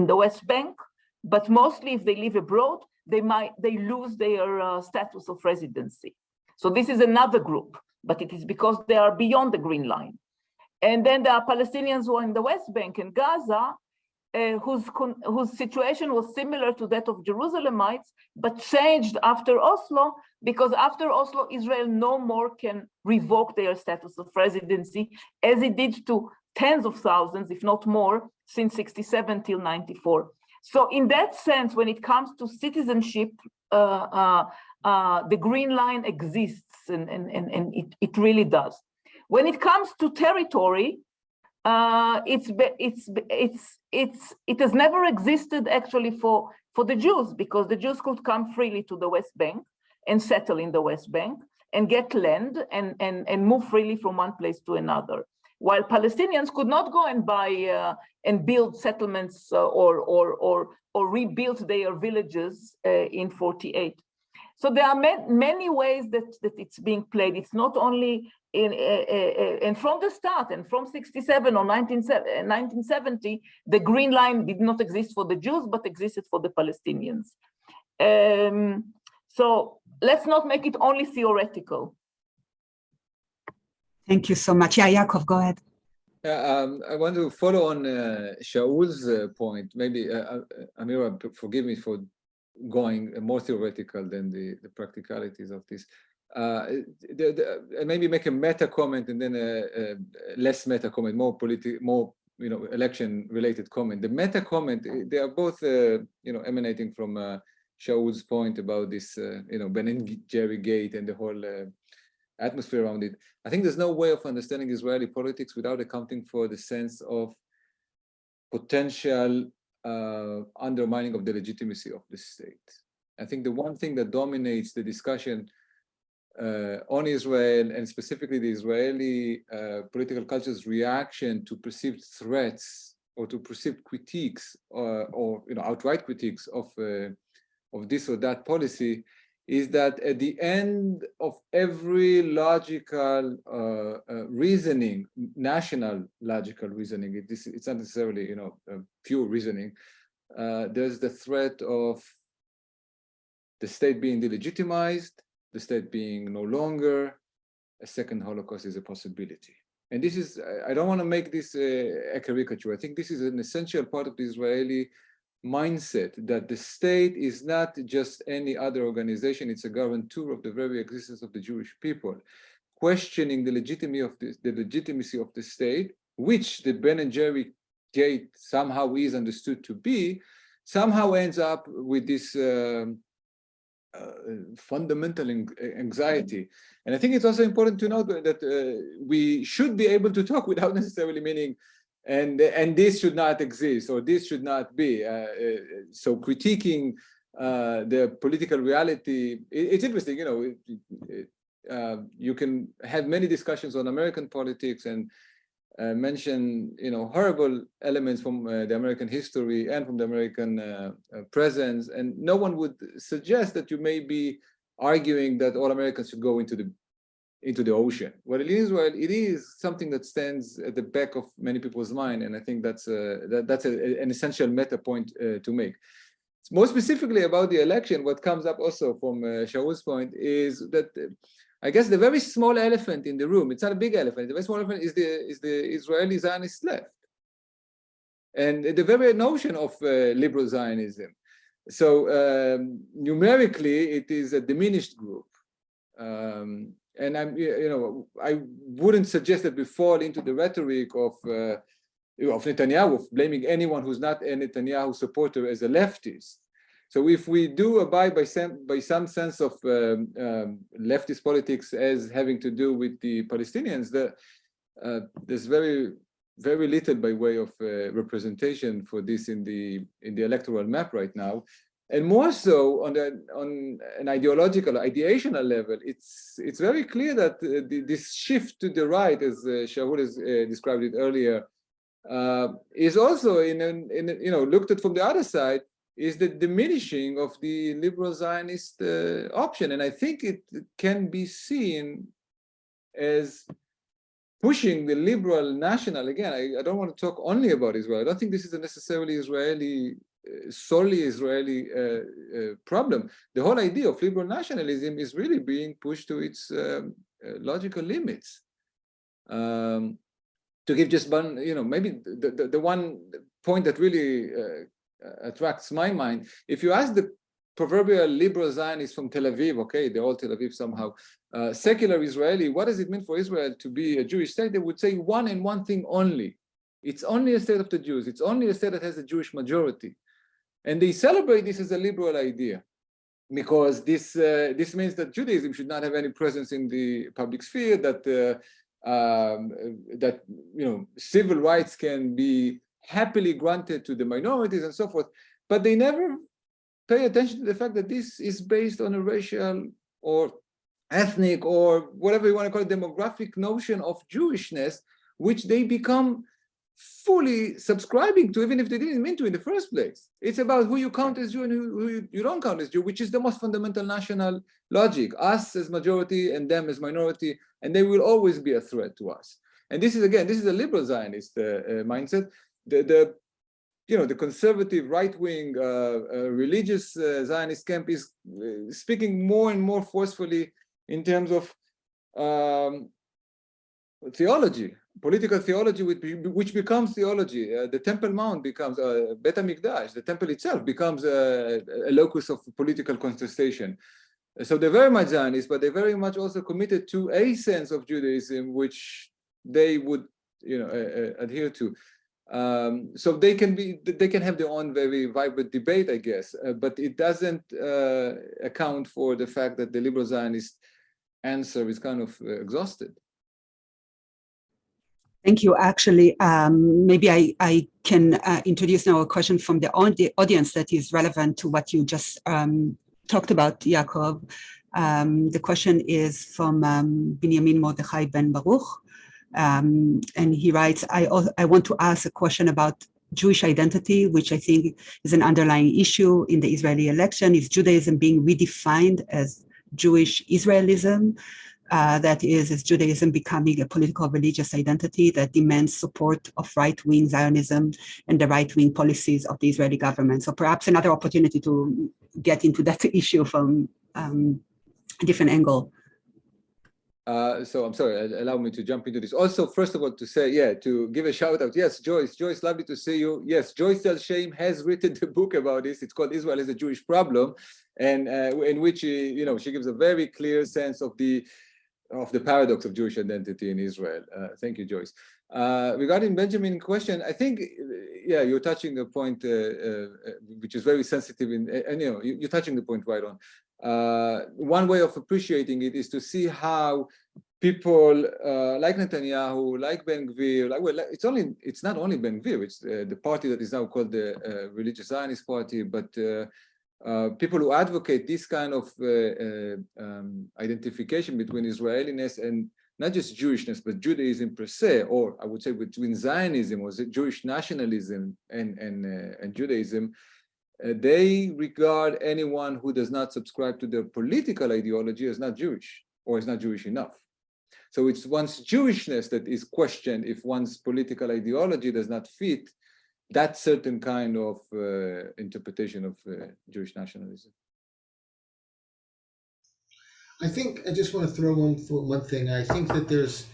the West Bank, but mostly if they live abroad, they lose their status of residency. So this is another group, but it is because they are beyond the green line. And then there are Palestinians who are in the West Bank and Gaza, whose situation was similar to that of Jerusalemites, but changed after Oslo, because after Oslo, Israel no more can revoke their status of residency, as it did to tens of thousands, if not more, since 67 till 94. So in that sense, when it comes to citizenship, the green line exists, and it really does. When it comes to territory, it has never existed actually for the Jews, because the Jews could come freely to the West Bank and settle in the West Bank and get land and move freely from one place to another, while Palestinians could not go and buy and build settlements or rebuild their villages in 48. So there are many ways that it's being played. It's not only and from the start, and from 67 or 1970, the green line did not exist for the Jews, but existed for the Palestinians. So let's not make it only theoretical. Thank you so much. Yeah, Yaakov, go ahead. I want to follow on Shaul's point. Maybe, Amira, forgive me for going more theoretical than the practicalities of this. Maybe make a meta comment and then a less meta comment, more election-related comment. The meta comment, they are both emanating from Shaul's point about this Ben and Jerry gate and the whole atmosphere around it. I think there's no way of understanding Israeli politics without accounting for the sense of potential undermining of the legitimacy of the state. I think the one thing that dominates the discussion on Israel, and specifically the Israeli political culture's reaction to perceived threats or to perceived critiques or outright critiques of this or that policy, is that at the end of every logical reasoning, national logical reasoning, it's not necessarily, you know, pure reasoning, there's the threat of the state being delegitimized, the state being no longer, a second Holocaust is a possibility. And this is, I don't want to make this a caricature. I think this is an essential part of the Israeli mindset, that the state is not just any other organization, it's a guarantor of the very existence of the Jewish people. Questioning the legitimacy of the state, which the Ben and Jerry gate somehow is understood to be, somehow ends up with this fundamental anxiety. And I think it's also important to note that we should be able to talk without necessarily meaning and this should not exist or this should not be. So critiquing the political reality, it's interesting, you know, you can have many discussions on American politics and mention, you know, horrible elements from the American history and from the American presence, and no one would suggest that you may be arguing that all Americans should go into the ocean. Well, in Israel, it is something that stands at the back of many people's mind, and I think that's an essential meta point to make. More specifically about the election, what comes up also from Shaul's point is that I guess the very small elephant in the room, it's not a big elephant, the very small elephant is the Israeli Zionist left. And the very notion of liberal Zionism. So numerically, it is a diminished group. And I wouldn't suggest that we fall into the rhetoric of Netanyahu, of blaming anyone who's not a Netanyahu supporter as a leftist. So if we do abide by some sense of leftist politics as having to do with the Palestinians, there's very, very little by way of representation for this in the electoral map right now. And more so on an ideological, ideational level, it's very clear that this shift to the right, as Shaul has described it earlier, is also looked at from the other side, is the diminishing of the liberal Zionist option. And I think it can be seen as pushing the liberal national, again, I don't want to talk only about Israel. I don't think this is a necessarily solely Israeli problem. The whole idea of liberal nationalism is really being pushed to its logical limits. To give just one, maybe the one point that really attracts my mind, if you ask the proverbial liberal Zionists from Tel Aviv, okay, they're all Tel Aviv somehow, secular Israeli, what does it mean for Israel to be a Jewish state? They would say one and one thing only. It's only a state of the Jews. It's only a state that has a Jewish majority. And they celebrate this as a liberal idea, because this means that Judaism should not have any presence in the public sphere, that civil rights can be happily granted to the minorities and so forth. But they never pay attention to the fact that this is based on a racial or ethnic or whatever you want to call it, demographic notion of Jewishness, which they become fully subscribing to, even if they didn't mean to in the first place. It's about who you count as Jew and who you don't count as Jew, which is the most fundamental national logic, us as majority and them as minority, and they will always be a threat to us. And this is, again, this is a liberal Zionist mindset. The conservative right-wing religious Zionist camp is speaking more and more forcefully in terms of theology, political theology, which becomes theology. The Temple Mount becomes Bet HaMikdash. The temple itself becomes a locus of political contestation. So they're very much Zionist, but they're very much also committed to a sense of Judaism which they would, adhere to. So they can have their own very vibrant debate, I guess, but it doesn't account for the fact that the liberal Zionist answer is kind of exhausted. Thank you. Actually, maybe I can introduce now a question from the audience that is relevant to what you just talked about, Yaakov. The question is from Binyamin Mordechai Ben Baruch. And he writes, I want to ask a question about Jewish identity, which I think is an underlying issue in the Israeli election. Is Judaism being redefined as Jewish Israelism? That is Judaism becoming a political religious identity that demands support of right-wing Zionism and the right-wing policies of the Israeli government? So perhaps another opportunity to get into that issue from a different angle. So I'm sorry, allow me to jump into this. Also, first of all, to say, to give a shout out. Yes, Joyce, lovely to see you. Yes, Joyce Del Shem has written the book about this. It's called Israel as a Jewish Problem, and in which, she gives a very clear sense of the paradox of Jewish identity in Israel. Thank you, Joyce. Regarding Benjamin's question, I think, you're touching a point which is very sensitive, and you're touching the point right on. One way of appreciating it is to see how people like Netanyahu, like Ben Gvir, it's not only Ben Gvir, it's the party that is now called the Religious Zionist Party, but people who advocate this kind of identification between Israeliness and not just Jewishness, but Judaism per se, or I would say between Zionism or Jewish nationalism and Judaism, they regard anyone who does not subscribe to their political ideology as not Jewish, or is not Jewish enough. So it's one's Jewishness that is questioned if one's political ideology does not fit that certain kind of interpretation of Jewish nationalism. I think I just want to throw one thing. I think that there's,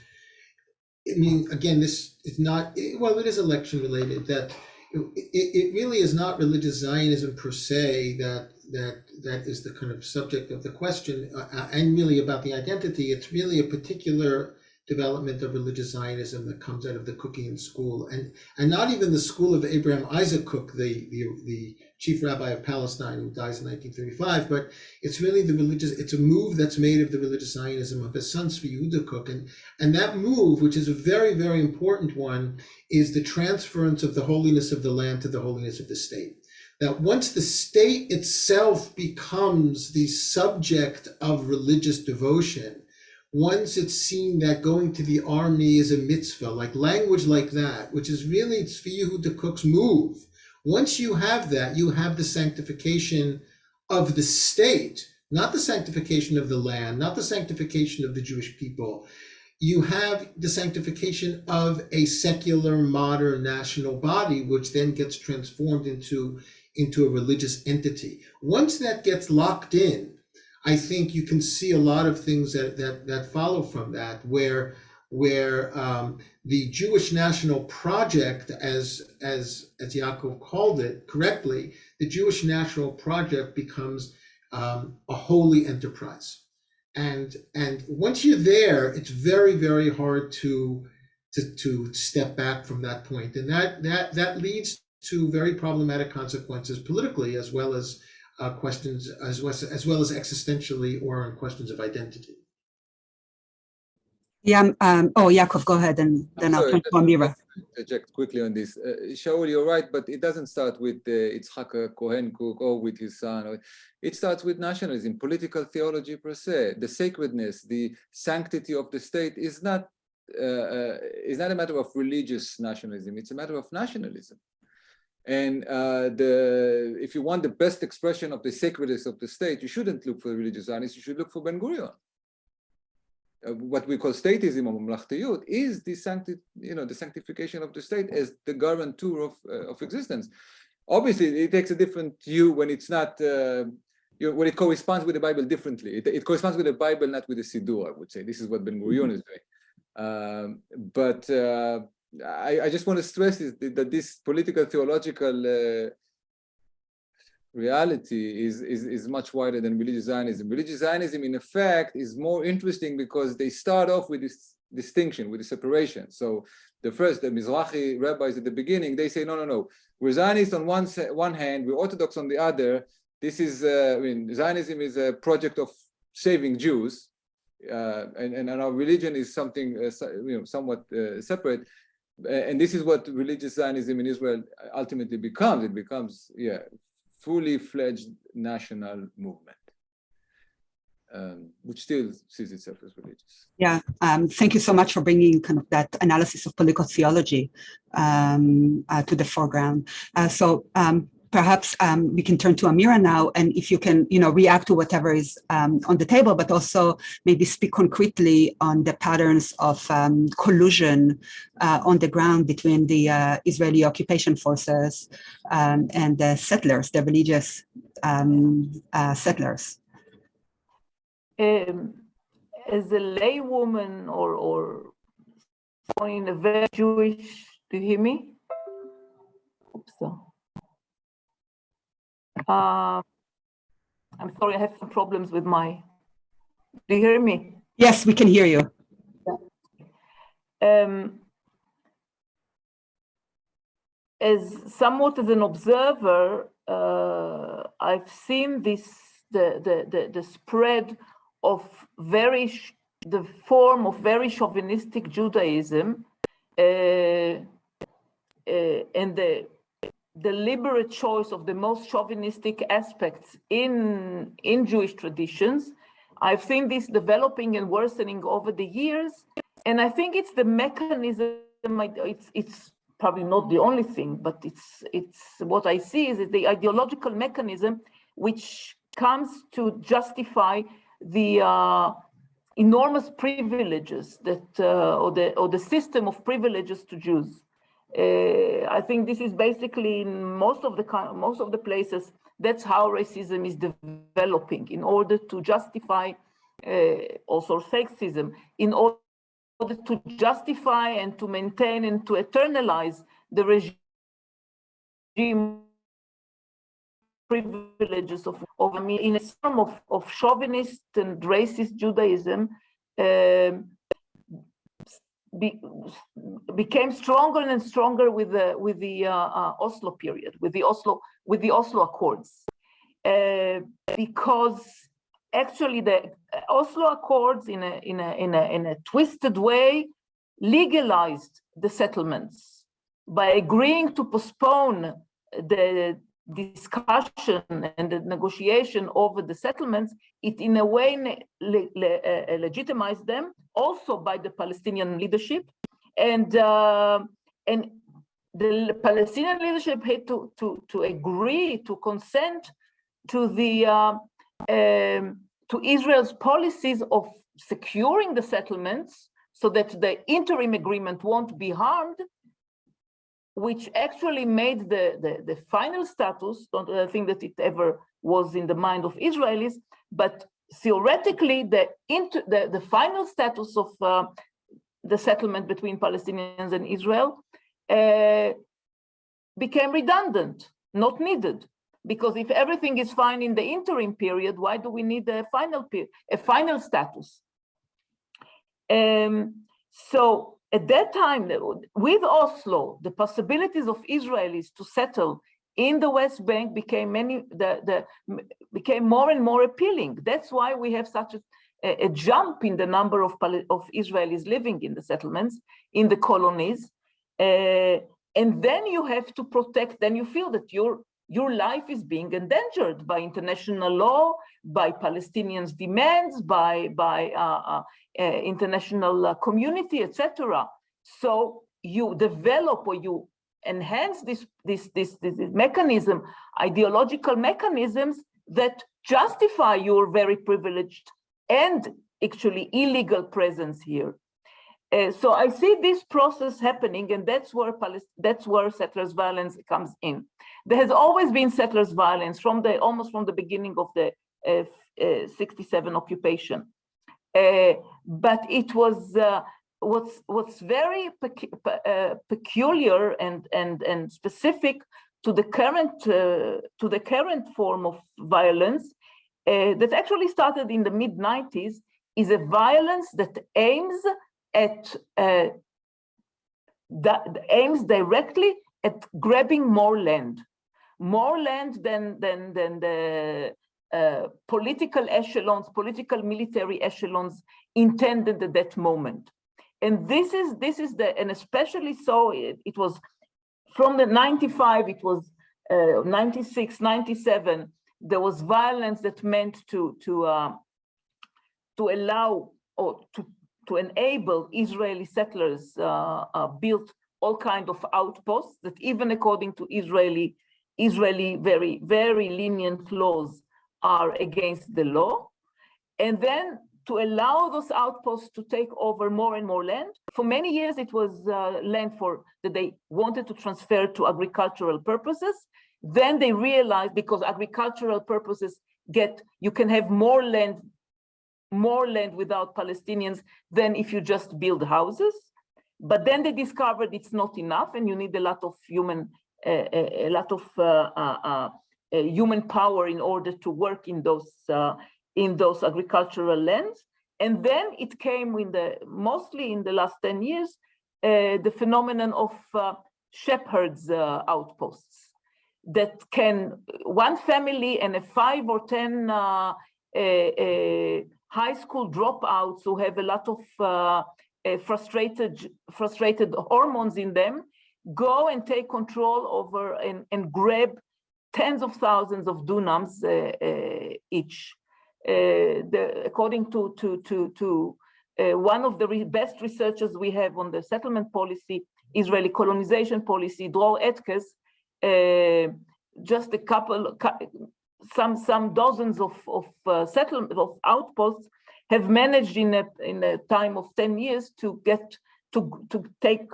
again, this is not, it is election related, that it really is not religious Zionism per se that is the kind of subject of the question, and really about the identity. It's really a particular development of religious Zionism that comes out of the Cookian school, and not even the school of Abraham Isaac Cook, the chief rabbi of Palestine, who dies in 1935. But it's really it's a move that's made of the religious Zionism of his son Tzvi Yehuda Cook, and that move, which is a very, very important one, is the transference of the holiness of the land to the holiness of the state. That once the state itself becomes the subject of religious devotion, once it's seen that going to the army is a mitzvah, like language like that, which is really Tzvi Yehuda Cook's move. Once you have that, you have the sanctification of the state, not the sanctification of the land, not the sanctification of the Jewish people. You have the sanctification of a secular, modern national body, which then gets transformed into a religious entity. Once that gets locked in, I think you can see a lot of things that follow from that, where the Jewish national project, as Yaakov called it correctly, the Jewish national project becomes a holy enterprise, and once you're there, it's very, very hard to step back from that point, and that leads to very problematic consequences politically, as well as questions, as well as existentially, or on questions of identity. Yeah. Yaakov, go ahead, and then I'll turn to Amira. Interject quickly on this. Shaul, you're right, but it doesn't start with Yitzhak Cohen Cook or with his son. It starts with nationalism, political theology per se. The sacredness, the sanctity of the state is not a matter of religious nationalism. It's a matter of nationalism. And if you want the best expression of the sacredness of the state, you shouldn't look for religious Zionists. You should look for Ben Gurion. What we call statism or mamlachtiyut is the sanctification of the state as the guarantor of existence. Obviously, it takes a different view when it's not when it corresponds with the Bible differently. It corresponds with the Bible, not with the Siddur, I would say. This is what Ben Gurion is doing. But I just want to stress that this political theological reality is much wider than religious Zionism. Religious Zionism, in effect, is more interesting because they start off with this distinction, with the separation. So the Mizrahi rabbis at the beginning, they say, no, we're Zionists on one hand, we're Orthodox on the other. This is, Zionism is a project of saving Jews, and our religion is something somewhat separate. And this is what religious Zionism in Israel ultimately becomes. It becomes, fully fledged national movement, which still sees itself as religious. images. Yeah, thank you so much for bringing kind of that analysis of political theology to the foreground. Perhaps we can turn to Amira now, and if you can, react to whatever is on the table, but also maybe speak concretely on the patterns of collusion on the ground between the Israeli occupation forces and the settlers, the religious settlers. As a laywoman or in a very Jewish, do you hear me? Oops. I'm sorry, I have some problems with my, do you hear me? Yes, we can hear you. As somewhat as an observer, I've seen the spread of the form of very chauvinistic Judaism and the deliberate choice of the most chauvinistic aspects in Jewish traditions. I've seen this developing and worsening over the years, and I think it's the mechanism. It's probably not the only thing, but it's what I see is the ideological mechanism which comes to justify the enormous privileges that or the system of privileges to Jews. I think this is basically in most of the places. That's how racism is developing in order to justify also sexism, in order to justify and to maintain and to eternalize the regime privileges of in a form of chauvinist and racist Judaism became stronger and stronger with the Oslo period, with the Oslo Accords, because actually the Oslo Accords in a twisted way legalized the settlements by agreeing to postpone the discussion and the negotiation over the settlements. It in a way legitimized them also by the Palestinian leadership, and the Palestinian leadership had to agree, to consent to the to Israel's policies of securing the settlements so that the interim agreement won't be harmed, which actually made the final status, don't think that it ever was in the mind of Israelis, but theoretically the final status of the settlement between Palestinians and Israel became redundant, not needed. Because if everything is fine in the interim period, why do we need a final status? So at that time, with Oslo, the possibilities of Israelis to settle in the West Bank became more and more appealing. That's why we have such a jump in the number of Israelis living in the settlements, in the colonies. And then you have to protect, then you feel that your life is being endangered by international law, by Palestinians' demands, by international community, etc. So you develop or you enhance this mechanism, ideological mechanisms that justify your very privileged and actually illegal presence here. So I see this process happening, and that's where settlers' violence comes in. There has always been settlers' violence almost from the beginning of the 67 occupation, but it was what's very peculiar and specific to the current form of violence that actually started in the mid-90s is a violence that aims directly at grabbing more land than the political echelons, political military echelons intended at that moment. And this is and especially so it was from the 95, it was 96, 97, there was violence that meant to allow or to enable Israeli settlers built all kinds of outposts that even according to Israeli very, very lenient laws are against the law. And then to allow those outposts to take over more and more land. For many years, it was land that they wanted to transfer to agricultural purposes. Then they realized, because agricultural purposes you can have more land without Palestinians than if you just build houses. But then they discovered it's not enough, and you need a lot of human power in order to work in those agricultural lands. And then it came mostly in the last 10 years, the phenomenon of shepherds outposts that one family and 5 or 10 high school dropouts who have a lot of frustrated hormones in them go and take control over and grab tens of thousands of dunams each. According to one of the best researchers we have on the settlement policy, Israeli colonization policy, Dror Etkes, just some dozens of settlement of outposts have managed in a time of 10 years to take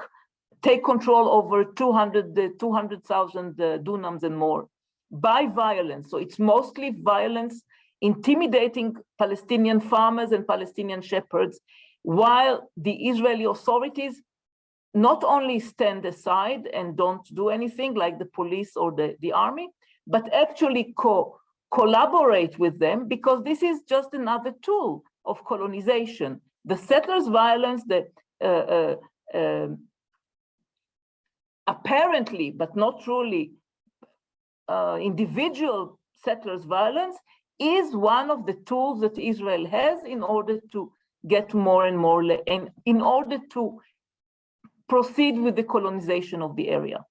control over 200,000 dunams and more by violence. So it's mostly violence, intimidating Palestinian farmers and Palestinian shepherds, while the Israeli authorities not only stand aside and don't do anything like the police or the army, but actually collaborate with them, because this is just another tool of colonization. The settlers' violence, apparently, but not truly, individual settlers' violence is one of the tools that Israel has in order to get more and more, and in order to proceed with the colonization of the area.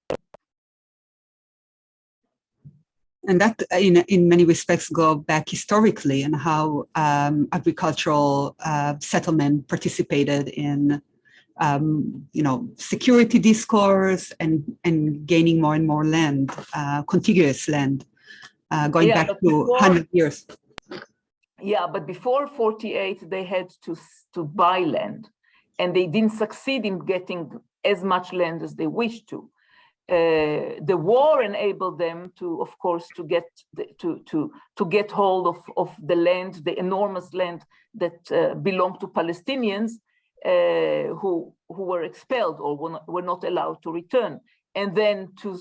And that, in many respects, go back historically and how agricultural settlement participated in, security discourse and gaining more and more land, contiguous land, going back to 100 years. Yeah, but before 48, they had to buy land, and they didn't succeed in getting as much land as they wished to. The war enabled them to, of course, to get hold of the land, the enormous land that belonged to Palestinians who were expelled or were not allowed to return, and then to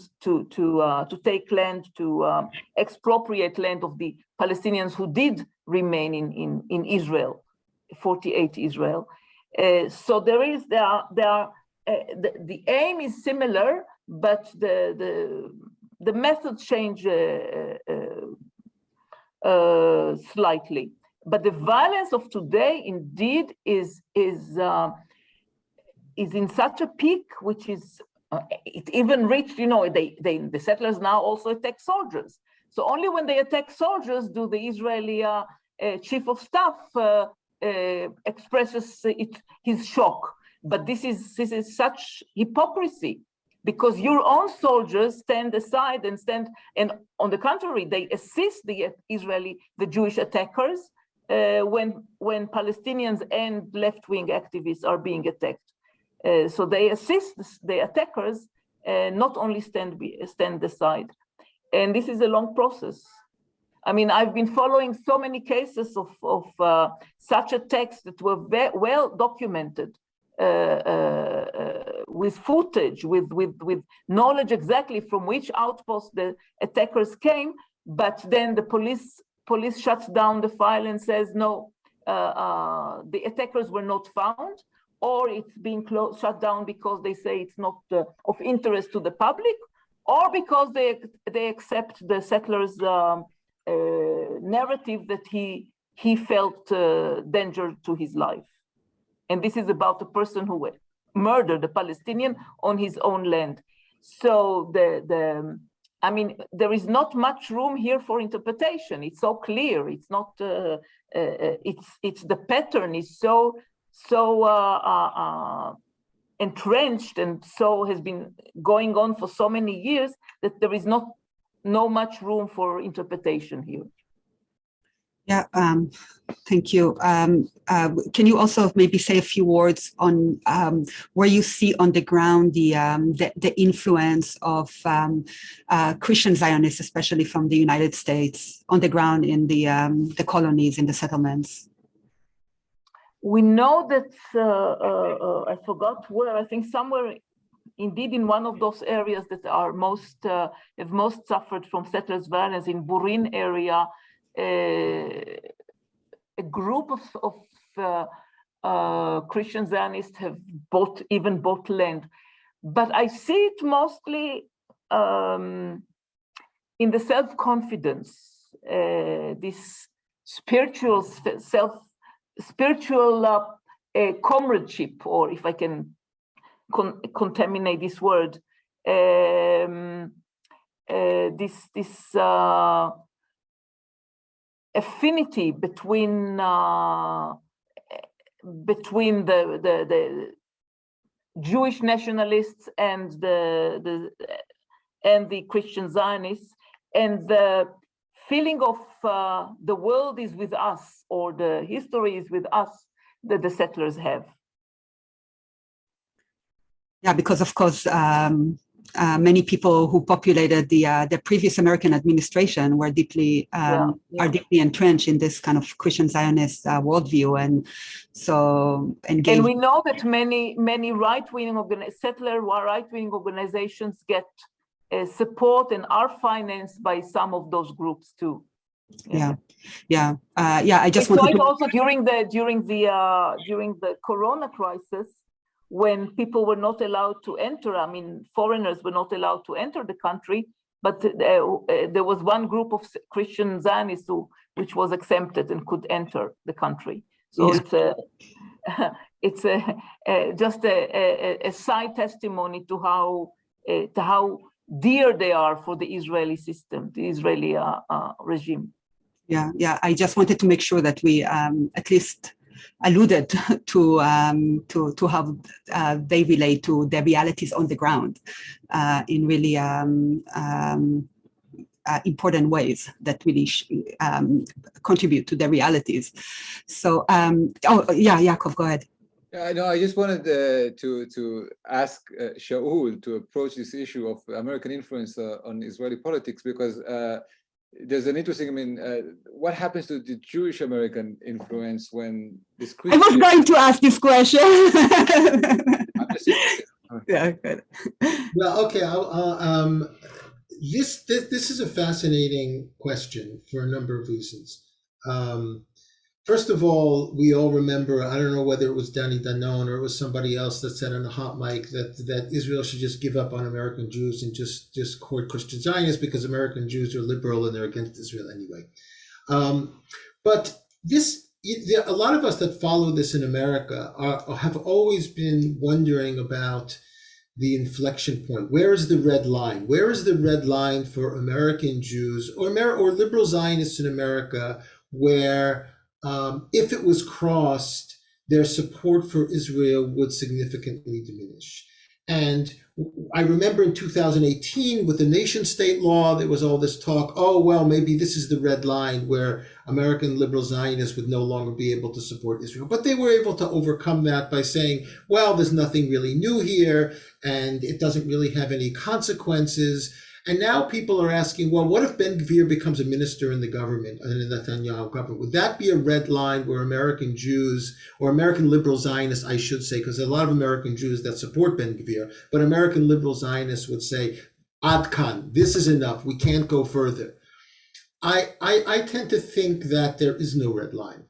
take land, to expropriate land of the Palestinians who did remain in Israel, 48 Israel. So the aim is similar, but the method change slightly. But the violence of today indeed is in such a peak, which is it even reached, the settlers now also attack soldiers. So only when they attack soldiers do the Israeli chief of staff expresses his shock. But this is such hypocrisy, because your own soldiers stand aside and on the contrary, they assist the Jewish attackers when Palestinians and left-wing activists are being attacked. So they assist the attackers, not only stand aside. And this is a long process. I mean, I've been following so many cases of such attacks that were well documented, with footage, with knowledge exactly from which outpost the attackers came, but then the police shuts down the file and says, no, the attackers were not found, or it's being shut down because they say it's not of interest to the public, or because they accept the settlers' narrative that he felt danger to his life. And this is about a person who murdered a Palestinian on his own land. So there is not much room here for interpretation. It's so clear. It's not it's the pattern is so entrenched and so has been going on for so many years that there is no much room for interpretation here. Yeah, thank you. Can you also maybe say a few words on where you see on the ground the influence of Christian Zionists, especially from the United States, on the ground in the colonies, in the settlements? We know that, I forgot where, I think somewhere indeed in one of those areas that are have most suffered from settlers' violence in Burin area, a group of Christian Zionists have bought land, but I see it mostly in the self-confidence, this spiritual comradeship, or if I can contaminate this word, this affinity between the Jewish nationalists and the Christian Zionists, and the feeling of the world is with us, or the history is with us, that the settlers have. Yeah, because of course, many people who populated the previous American administration were deeply are deeply entrenched in this kind of Christian Zionist worldview, and so engaged. And we know that many settler right-wing organizations get support and are financed by some of those groups too. I just we saw wanted it to... also during the Corona crisis, when people were not allowed to enter. I mean, foreigners were not allowed to enter the country, but there was one group of Christian Zionists which was exempted and could enter the country. So it's just a side testimony to how dear they are for the Israeli system, the Israeli regime. Yeah. I just wanted to make sure that we at least alluded to how they relate to the realities on the ground in really important ways that really contribute to the realities. So, Yaakov, go ahead. I know. I just wanted to ask Shaul to approach this issue of American influence on Israeli politics, because there's an interesting, what happens to the Jewish American influence when this Christian... I was going to ask this question. Yeah, good. Well, okay. This is a fascinating question for a number of reasons. First of all, we all remember, I don't know whether it was Danny Danon or it was somebody else that said on a hot mic that Israel should just give up on American Jews and just court Christian Zionists because American Jews are liberal and they're against Israel anyway. But a lot of us that follow this in America have always been wondering about the inflection point. Where is the red line? Where is the red line for American Jews or liberal Zionists in America, where if it was crossed, their support for Israel would significantly diminish? And I remember in 2018 with the nation state law, there was all this talk, oh, well, maybe this is the red line where American liberal Zionists would no longer be able to support Israel. But they were able to overcome that by saying, well, there's nothing really new here and it doesn't really have any consequences. And now people are asking, well, what if Ben Gvir becomes a minister in the government, in the Netanyahu government? Would that be a red line where American Jews, or American liberal Zionists, I should say, because there are a lot of American Jews that support Ben Gvir, but American liberal Zionists would say, Ad kan, this is enough, we can't go further. I tend to think that there is no red line.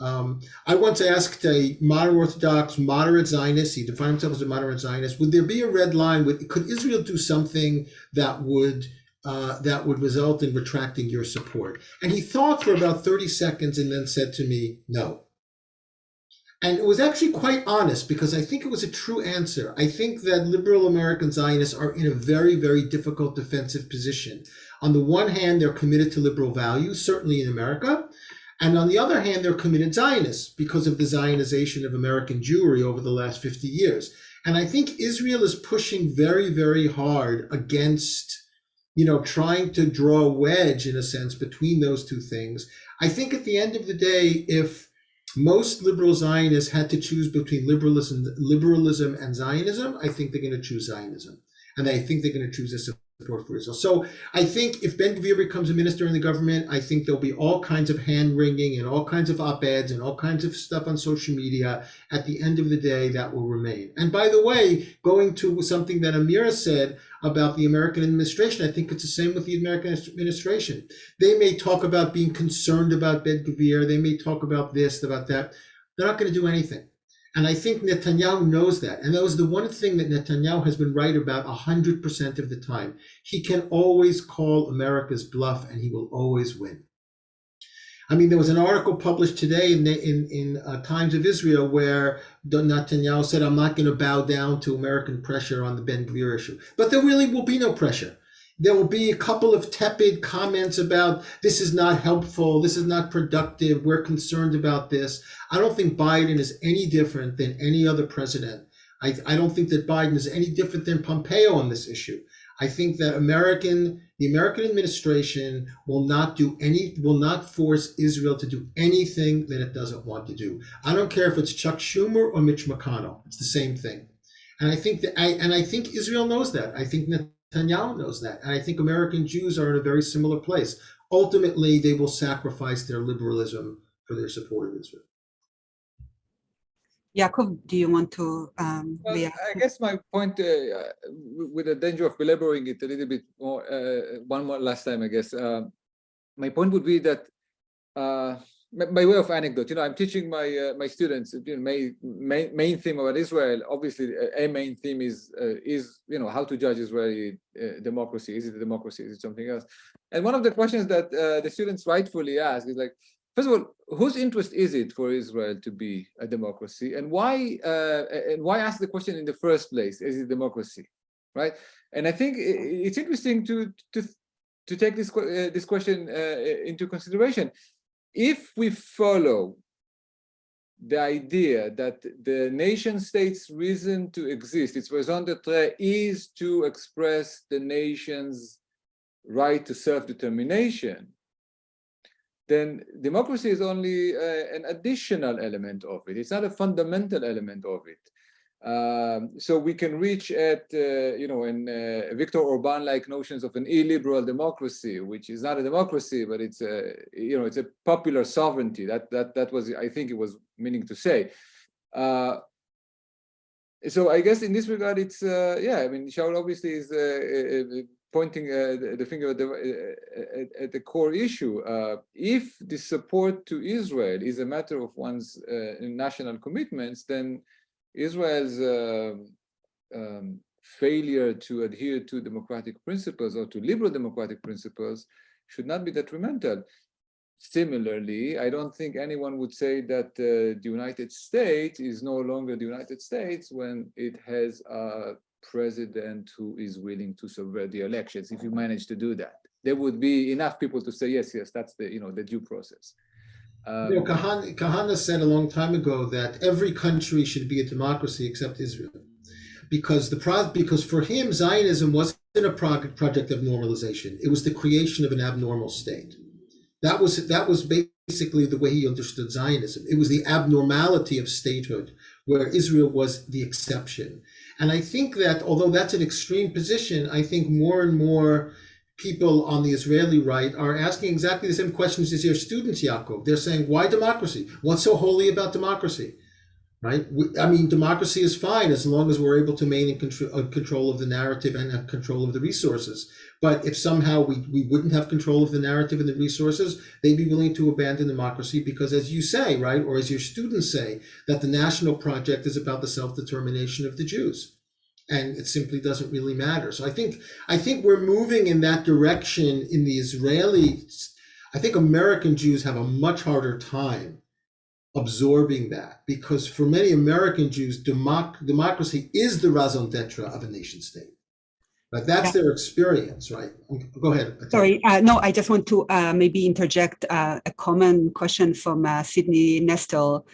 I once asked a modern Orthodox, moderate Zionist, he defined himself as a moderate Zionist, would there be a red line? Could Israel do something that would result in retracting your support? And he thought for about 30 seconds and then said to me, no. And it was actually quite honest, because I think it was a true answer. I think that liberal American Zionists are in a very, very difficult defensive position. On the one hand, they're committed to liberal values, certainly in America. And on the other hand, they're committed Zionists because of the Zionization of American Jewry over the last 50 years. And I think Israel is pushing very, very hard against, trying to draw a wedge, in a sense, between those two things. I think at the end of the day, if most liberal Zionists had to choose between liberalism and Zionism, I think they're going to choose Zionism. And I think they're going to choose this support for Israel. So I think if Ben-Gvir becomes a minister in the government, I think there'll be all kinds of hand-wringing and all kinds of op-eds and all kinds of stuff on social media. At the end of the day, that will remain. And by the way, going to something that Amira said about the American administration, I think it's the same with the American administration. They may talk about being concerned about Ben-Gvir. They may talk about this, about that. They're not going to do anything. And I think Netanyahu knows that. And that was the one thing that Netanyahu has been right about 100% of the time. He can always call America's bluff and he will always win. I mean, there was an article published today in Times of Israel where Netanyahu said, I'm not going to bow down to American pressure on the Ben-Gvir issue. But there really will be no pressure. There will be a couple of tepid comments about this is not helpful, this is not productive, we're concerned about this. I don't think Biden is any different than any other president. I don't think that Biden is any different than Pompeo on this issue. I think that the American administration will not force Israel to do anything that it doesn't want to do. I don't care if it's Chuck Schumer or Mitch McConnell. It's the same thing. And I think Israel knows that. I think Netanyahu knows that. And I think American Jews are in a very similar place. Ultimately, they will sacrifice their liberalism for their support of Israel. Yaakov, do you want to react? I guess my point, with the danger of belaboring it a little bit more, one more last time, I guess. My point would be that, by way of anecdote, I'm teaching my students, main theme about Israel. Obviously, a main theme is how to judge Israeli democracy. Is it a democracy? Is it something else? And one of the questions that the students rightfully ask is like, first of all, whose interest is it for Israel to be a democracy, and why ask the question in the first place? Is it democracy, right? And I think it's interesting to take this question into consideration. If we follow the idea that the nation state's reason to exist, its raison d'etre, is to express the nation's right to self-determination, then democracy is only an additional element of it. It's not a fundamental element of it. So we can reach at, in Viktor Orban-like notions of an illiberal democracy, which is not a democracy, but it's a, it's a popular sovereignty. That was, I think it was meaning to say. So I guess in this regard, it's, Shaul obviously is pointing the finger at the core issue. If the support to Israel is a matter of one's national commitments, then Israel's failure to adhere to democratic principles or to liberal democratic principles should not be detrimental. Similarly, I don't think anyone would say that the United States is no longer the United States when it has a president who is willing to subvert the elections. If you manage to do that, there would be enough people to say, yes, that's the the due process. Kahana said a long time ago that every country should be a democracy except Israel, because for him Zionism wasn't a project of normalization; it was the creation of an abnormal state. That was basically the way he understood Zionism. It was the abnormality of statehood, where Israel was the exception. And I think that although that's an extreme position, I think more and more people on the Israeli right are asking exactly the same questions as your students, Yaakov. They're saying, why democracy? What's so holy about democracy? Right? Democracy is fine as long as we're able to maintain control of the narrative and have control of the resources. But if somehow we wouldn't have control of the narrative and the resources, they'd be willing to abandon democracy because, as you say, right, or as your students say, that the national project is about the self-determination of the Jews. And it simply doesn't really matter. So I think we're moving in that direction in the Israeli. I think American Jews have a much harder time absorbing that, because for many American Jews, democracy is the raison d'etre of a nation state. But that's their experience, right? Go ahead. Sorry, no, I just want to maybe interject a common question from Sydney Nestle.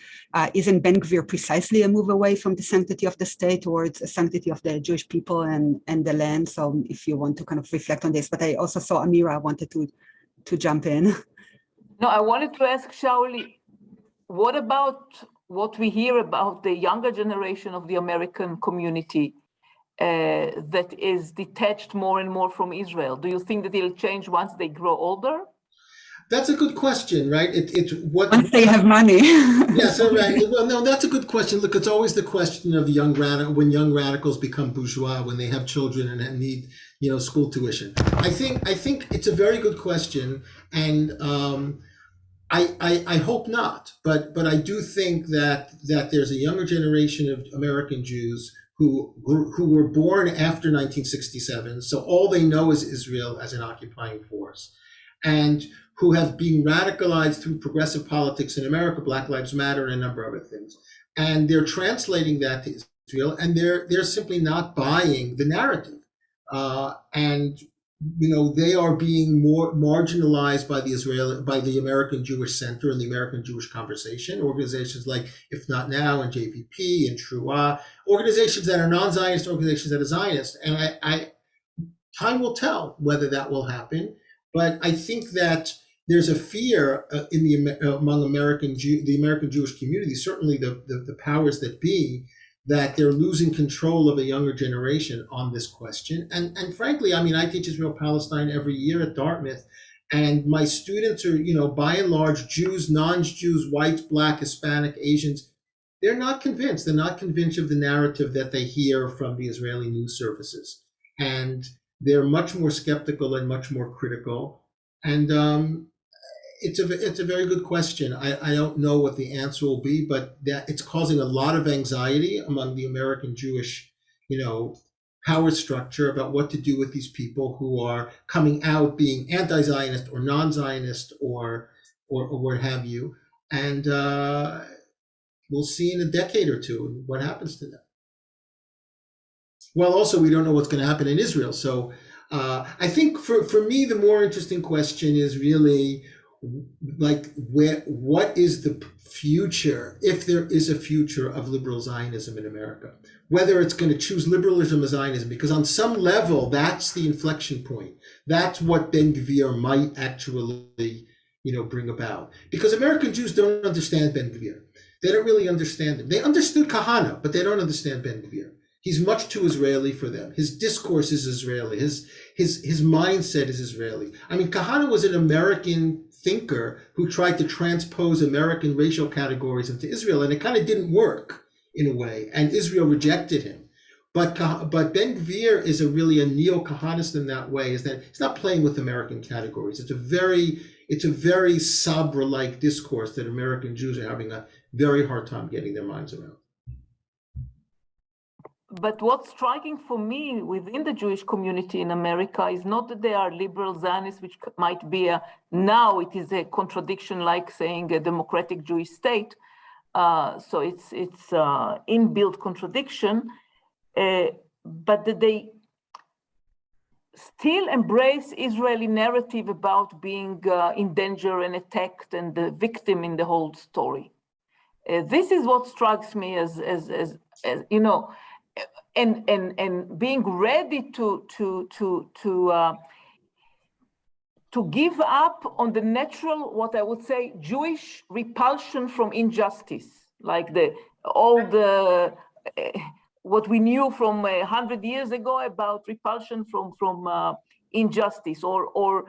Isn't Ben Gvir precisely a move away from the sanctity of the state towards the sanctity of the Jewish people and the land? So if you want to kind of reflect on this, but I also saw Amira wanted to jump in. No, I wanted to ask Shauli, what about what we hear about the younger generation of the American community that is detached more and more from Israel? Do you think that it'll change once they grow older? That's a good question, right? It's what once they have money. Yes, right. Well, no, that's a good question. Look, it's always the question of when young radicals become bourgeois, when they have children and need, school tuition. I think it's a very good question, and I hope not, but I do think that there's a younger generation of American Jews who were born after 1967, so all they know is Israel as an occupying force, and who have been radicalized through progressive politics in America, Black Lives Matter, and a number of other things, and they're translating that to Israel, and they're simply not buying the narrative, and they are being more marginalized by the American Jewish Center and the American Jewish Conversation, organizations like If Not Now and JVP and Truah, organizations that are non-Zionist, organizations that are Zionist. And I time will tell whether that will happen. But I think that there's a fear among the American Jewish community, certainly the powers that be, that they're losing control of a younger generation on this question. And frankly, I teach Israel-Palestine every year at Dartmouth, and my students are, by and large, Jews, non-Jews, whites, Black, Hispanic, Asians. They're not convinced. They're not convinced of the narrative that they hear from the Israeli news services. And they're much more skeptical and much more critical. And it's a very good question. I don't know what the answer will be, but that it's causing a lot of anxiety among the American Jewish, power structure about what to do with these people who are coming out being anti-Zionist or non-Zionist or what have you. And we'll see in a decade or two what happens to them. Well, also, we don't know what's going to happen in Israel. So I think for me, the more interesting question is really, what is the future, if there is a future, of liberal Zionism in America? Whether it's going to choose liberalism or Zionism, because on some level, that's the inflection point. That's what Ben Gvir might actually, bring about. Because American Jews don't understand Ben Gvir. They don't really understand him. They understood Kahana, but they don't understand Ben Gvir. He's much too Israeli for them. His discourse is Israeli. His mindset is Israeli. Kahana was an American thinker who tried to transpose American racial categories into Israel, and it kind of didn't work in a way, and Israel rejected him. But Ben Gvir is really a neo-Kahanist in that way, is that he's not playing with American categories. It's a very Sabra-like discourse that American Jews are having a very hard time getting their minds around. But what's striking for me within the Jewish community in America is not that they are liberal Zionists, which might be now it is a contradiction, like saying a democratic Jewish state. So it's inbuilt contradiction, but that they still embrace Israeli narrative about being in danger and attacked and the victim in the whole story. This is what strikes me as and being ready to give up on the natural, what I would say, Jewish repulsion from injustice, like what we knew from 100 years ago about repulsion from injustice, or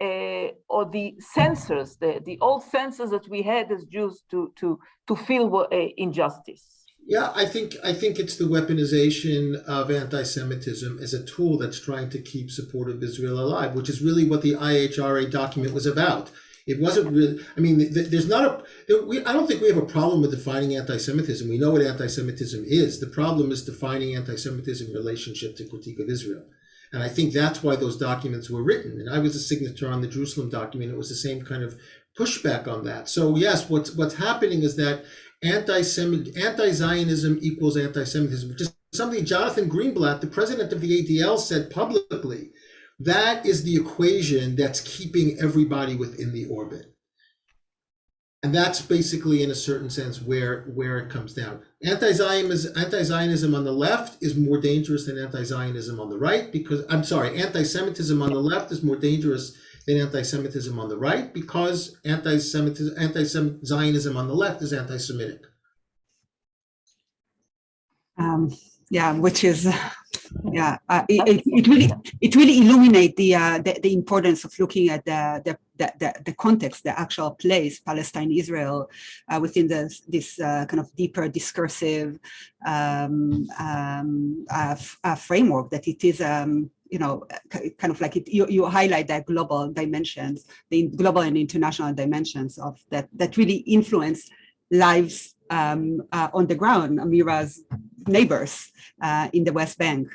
the censors, the old censors that we had as Jews to feel injustice. Yeah, I think it's the weaponization of anti-Semitism as a tool that's trying to keep support of Israel alive, which is really what the IHRA document was about. It wasn't really, I don't think we have a problem with defining anti-Semitism. We know what anti-Semitism is. The problem is defining anti-Semitism in relationship to critique of Israel. And I think that's why those documents were written. And I was a signature on the Jerusalem document. It was the same kind of pushback on that. So yes, what's happening is that anti-Zionism equals anti-Semitism, which is something Jonathan Greenblatt, the president of the ADL, said publicly. That is the equation that's keeping everybody within the orbit. And that's basically, in a certain sense, where it comes down. Anti-Zionism on the left is more dangerous than anti-Zionism on the right because, I'm sorry, anti-Semitism on the left is more dangerous than anti-Semitism on the right because anti-Zionism on the left is anti-Semitic. Yeah, which is, it really illuminates the importance of looking at the context, the actual place, Palestine, Israel, within this kind of deeper discursive framework that it is, kind of like you highlight the global dimensions, the global and international dimensions of that really influence lives on the ground, Amira's neighbors in the West Bank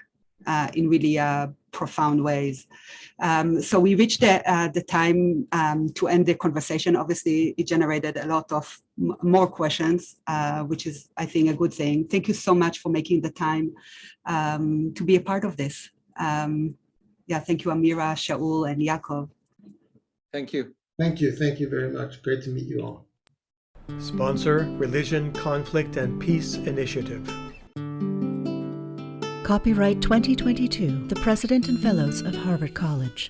in really profound ways. So we reached the time to end the conversation. Obviously, it generated a lot of more questions, which is, I think, a good thing. Thank you so much for making the time to be a part of this. Thank you, Amira, Shaul, and Yaakov. Thank you. Thank you. Thank you very much. Great to meet you all. Sponsor, Religion, Conflict, and Peace Initiative. Copyright 2022, the President and Fellows of Harvard College.